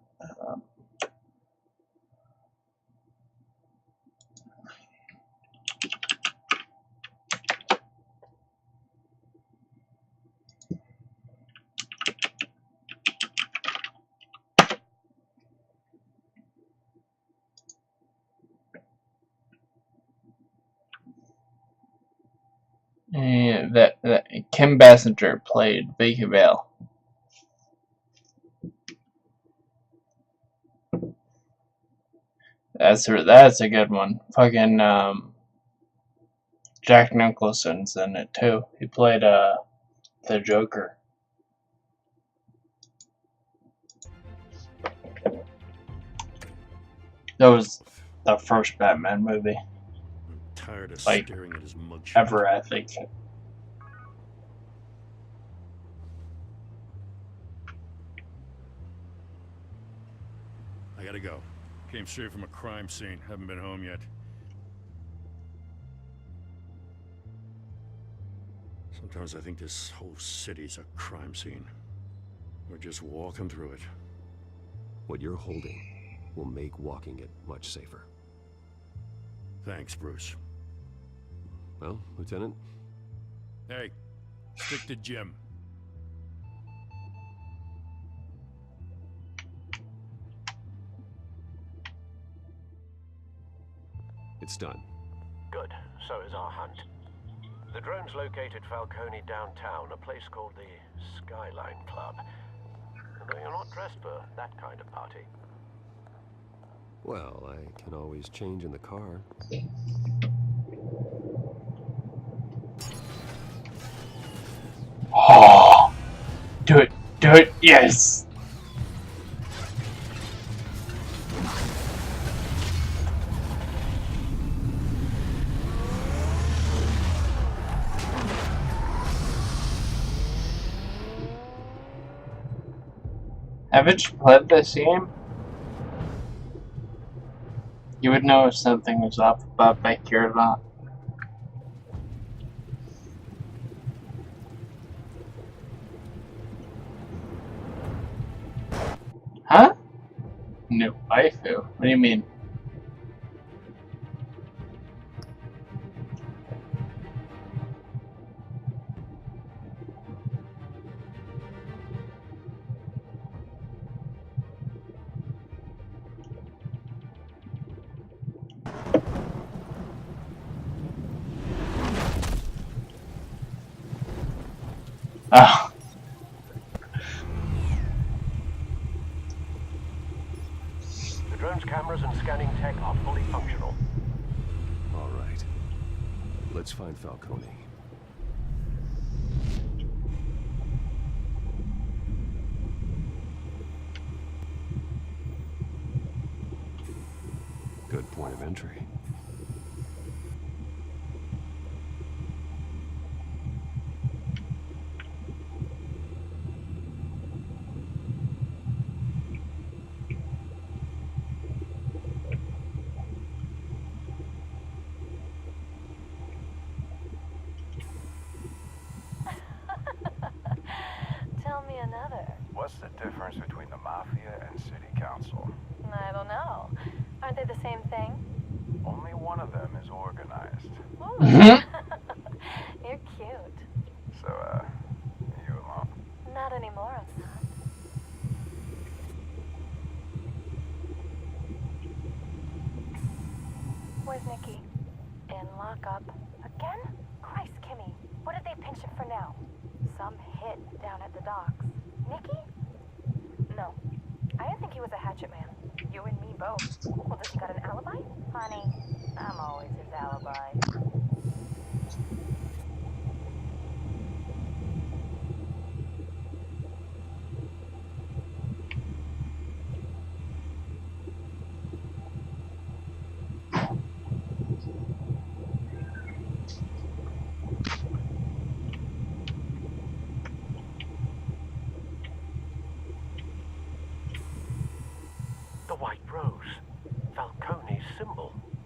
And that Kim Basinger played Vicky Vale. That's a good one. Fucking Jack Nicholson's in it too. He played the Joker. That was the first Batman movie. I'm tired of Like, staring at his mugshot. ever, I think. I gotta go. Came straight from a crime scene. Haven't been home yet. Sometimes I think this whole city's a crime scene. We're just walking through it. What you're holding will make walking it much safer. Thanks, Bruce. Well, Lieutenant? Hey, stick to Jim. It's done. Good. So is our hunt. The drones located Falcone downtown, a place called the Skyline Club. Although you're not dressed for that kind of party. Well, I can always change in the car. Oh, do it, yes. Haven't you played this game? You would know if something was off about back here or not. Huh? New waifu? What do you mean? Ah. The drone's cameras and scanning tech are fully functional. All right. Let's find Falcone. Good point of entry. Tell me another. What's the difference between the Mafia and City Council? I don't know. Aren't they the same thing? Only one of them is organized. Ooh. You're cute. So, you alone? Not anymore, I'm not. Where's Nikki? In lockup. Again? Christ, Kimmy. What did they pinch him for now? Some hit down at the docks. Nikki? No. I didn't think he was a hatchet man. You and me both. Well, does he got an alibi? Honey, I'm always his alibi.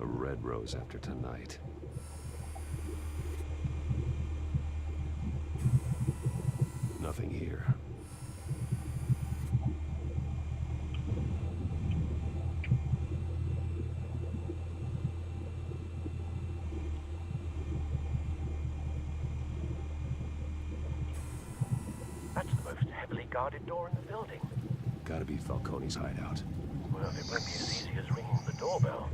A red rose after tonight. Nothing here. That's the most heavily guarded door in the building. Gotta be Falcone's hideout. Well, it won't be as easy as ringing the doorbell.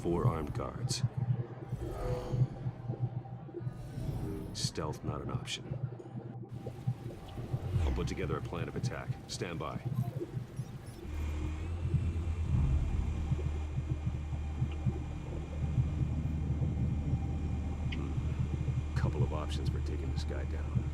4 armed guards. Stealth not an option. I'll put together a plan of attack. Stand by. Couple of options for taking this guy down.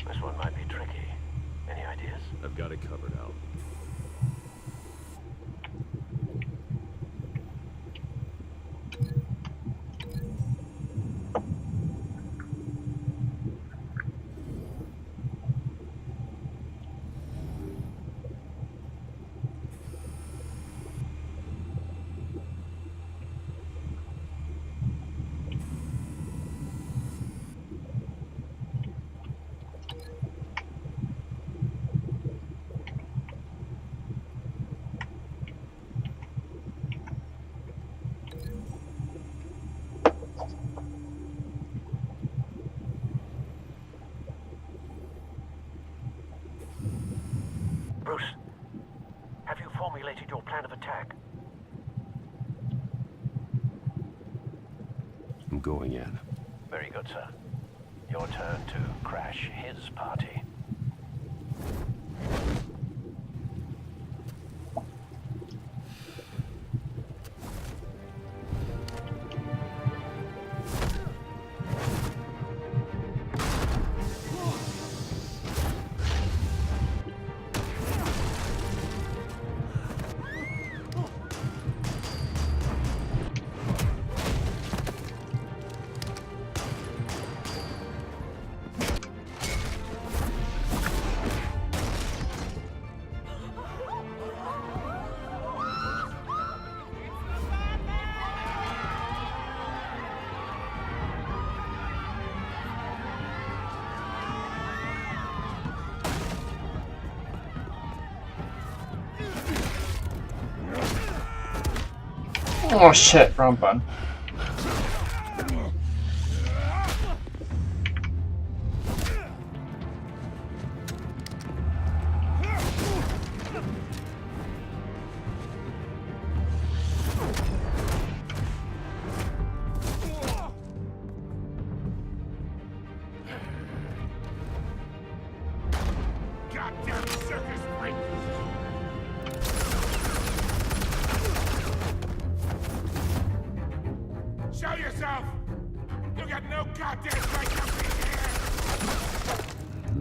This one might be tricky. Any ideas? I've got it covered, Al. Bruce, have you formulated your plan of attack? I'm going in. Very good, sir. Your turn to crash his party. Oh shit, wrong button. goddamn circus freak! Show yourself! You got no goddamn right to be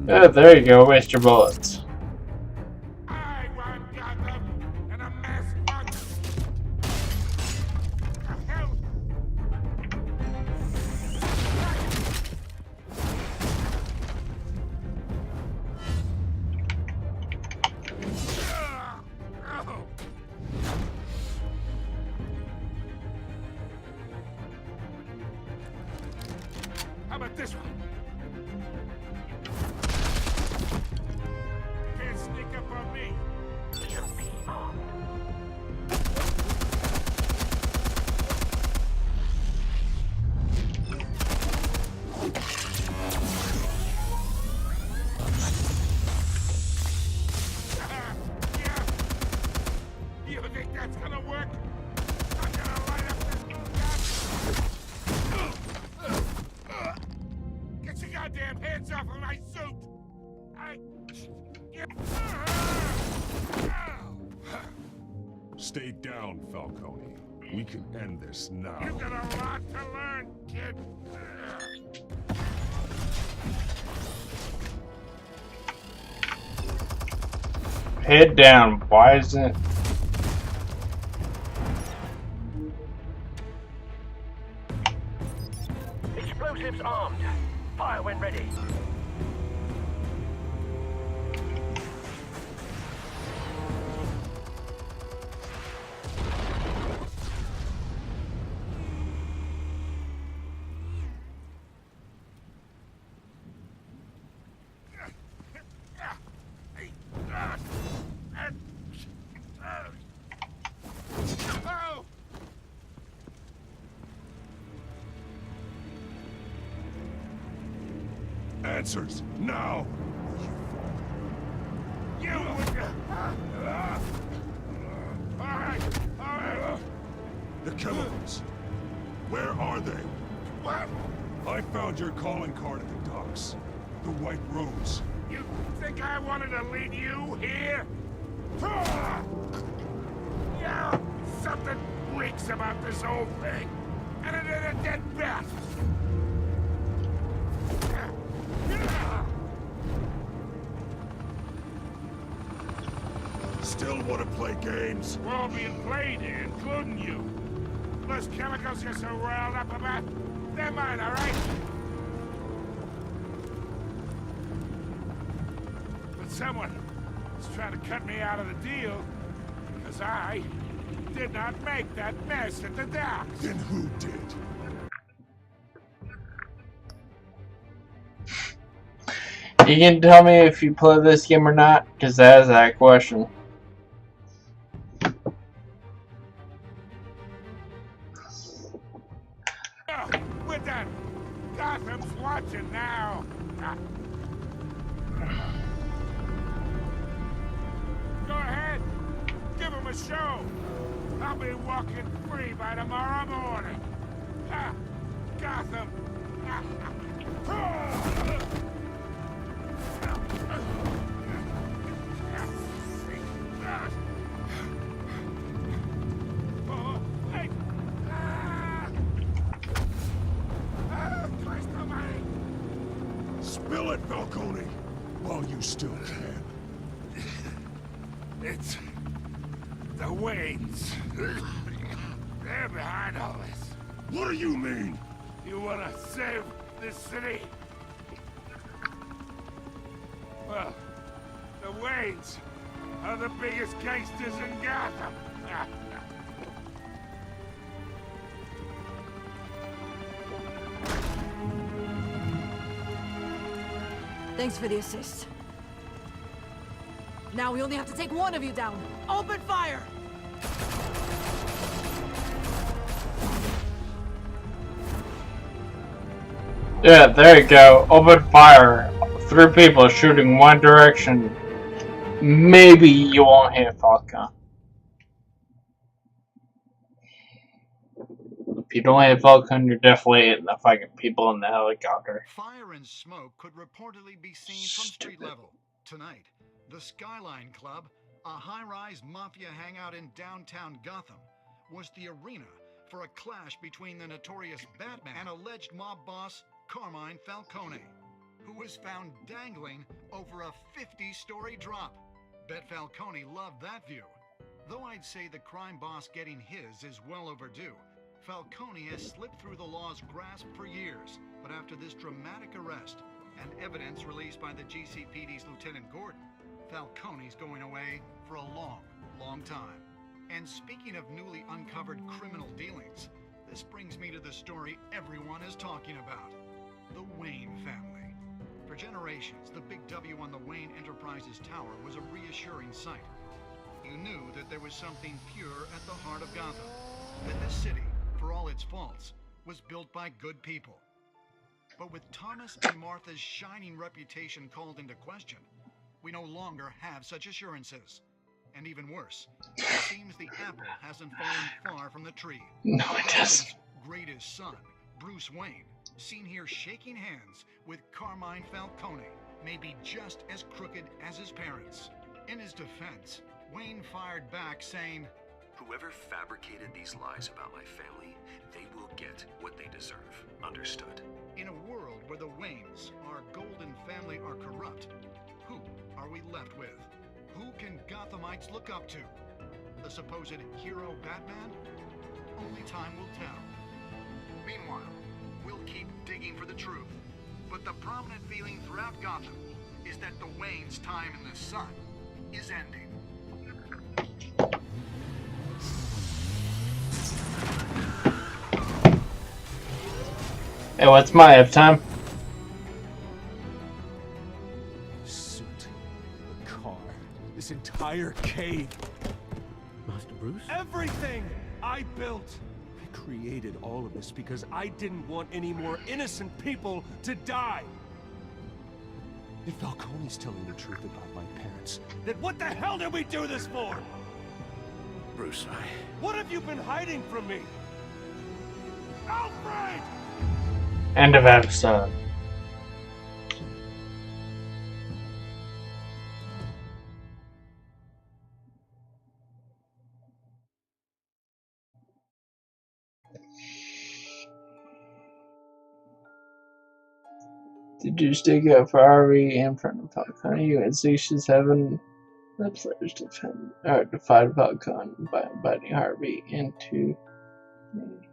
here! Oh, there you go, waste your bullets. I run Gotham, and a mass fuck! The hell? How about this one? Can't sneak up on me. Yeah. You think that's gonna work? I'm gonna light up this gun. Get your goddamn hands off of my suit! Stay down, Falcone. We can end this now. You got a lot to learn, kid. Head down. Why isn't it? Explosives armed. Fire when ready. Oh! Answers, now! You would... Alright, alright. The chemicals. Where are they? What? I found your calling card at the docks. The White Rose. You think I wanted to lead you here? Yeah, something reeks about this whole thing. And it ain't a dead bat. Still want to play games? We're all being played here, including you. Those chemicals you're so riled up about, they're mine, all right? But someone is trying to cut me out of the deal because I did not make that mess at the docks. Then who did? You can tell me if you play this game or not, because that is that question. Oh, we're done. Gotham's watching now. Go ahead. Give him a show. I'll be walking free by tomorrow morning. Gotham. Oh, hey. Christ almighty. Spill it, Falcone, while you still can. It's the Waynes. They're behind all this. What do you mean? You want to save this city? Well, the Waynes are the biggest gangsters in Gotham. Thanks for the assist. Now we only have to take one of you down. Open fire! Yeah, there you go. Open fire. 3 people shooting one direction. Maybe you won't hit Falcone. If you don't hit Falcone, you're definitely hitting the fucking people in the helicopter. Fire and smoke could reportedly be seen from street level. Tonight, The Skyline Club, a high-rise mafia hangout in downtown Gotham, was the arena for a clash between the notorious Batman and alleged mob boss Carmine Falcone, who was found dangling over a 50-story drop. Bet Falcone loved that view. Though I'd say the crime boss getting his is well overdue, Falcone has slipped through the law's grasp for years. But after this dramatic arrest and evidence released by the GCPD's Lieutenant Gordon, Falcone's going away for a long, long time. And speaking of newly uncovered criminal dealings, this brings me to the story everyone is talking about. The Wayne family. For generations, the big W on the Wayne Enterprises Tower was a reassuring sight. You knew that there was something pure at the heart of Gotham. That this city, for all its faults, was built by good people. But with Thomas and Martha's shining reputation called into question, we no longer have such assurances. And even worse, it seems the apple hasn't fallen far from the tree. No, it doesn't. Greatest son, Bruce Wayne, seen here shaking hands with Carmine Falcone, may be just as crooked as his parents. In his defense, Wayne fired back saying, "Whoever fabricated these lies about my family, they will get what they deserve. Understood?" In a world where the Waynes, our golden family, are corrupt, who are we left with? Who can Gothamites look up to? The supposed hero Batman? Only time will tell. Meanwhile, we'll keep digging for the truth. But the prominent feeling throughout Gotham is that the Waynes' time in the sun is ending. Hey, what's my uptime? Suit, the car, this entire cave. Master Bruce? Everything I built. I created all of this because I didn't want any more innocent people to die. If Falcone's telling the truth about my parents, then what the hell did we do this for? Bruce, What have you been hiding from me? Alfred! End of episode. Did you stick up for Harvey in front of Falcone? You and Sixes having the players defied Falcone by inviting Harvey into me.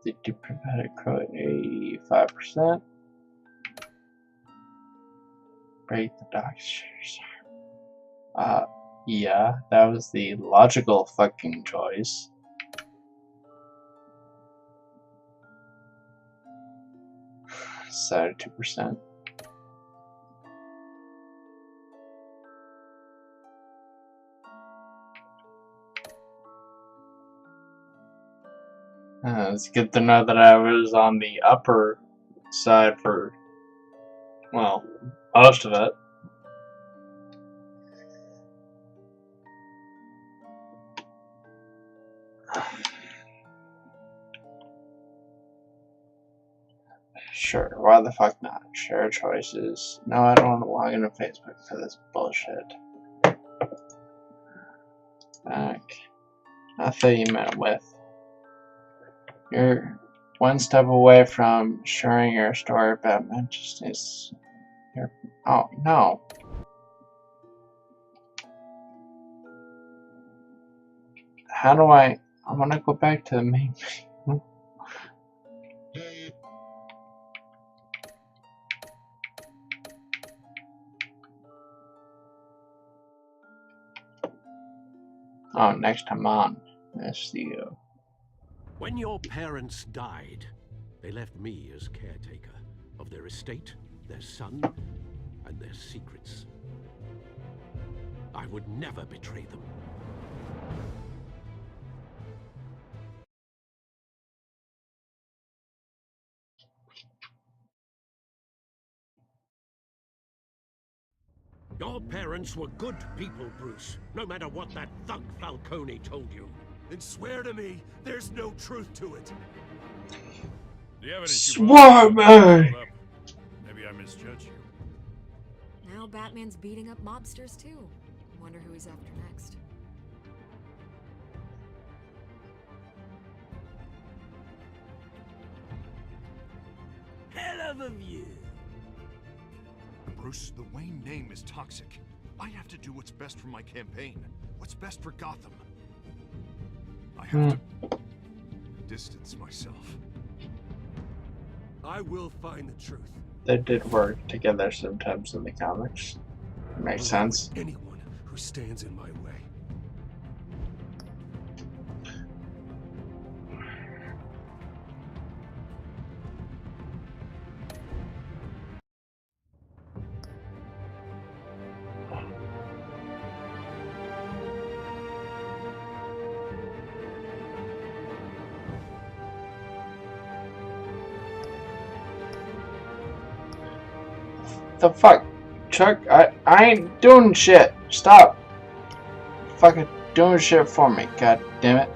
Did you prevent a crow at 85%? Break the docks. Yeah, that was the logical fucking choice. Set 2%. It's good to know that I was on the upper side for, well, most of it. Sure, why the fuck not? Share choices. No, I don't want to log into Facebook for this bullshit. Back. I thought you meant with. You're one step away from sharing your story about Manchester's. Oh, no. How do I want to go back to the main menu. Oh, next time on. That's the When your parents died, they left me as caretaker of their estate, their son, and their secrets. I would never betray them. Your parents were good people, Bruce, no matter what that thug Falcone told you. Then swear to me there's no truth to it. The evidence Swear, man! Maybe I misjudge you. Now Batman's beating up mobsters too. Wonder who he's after next. Hell of a view. Bruce, the Wayne name is toxic. I have to do what's best for my campaign. What's best for Gotham. I have to distance myself. I will find the truth. They did work together sometimes in the comics. Makes sense. Anyone who stands in my way. The fuck? Chuck, I ain't doing shit. Stop. Fucking doing shit for me. God damn it.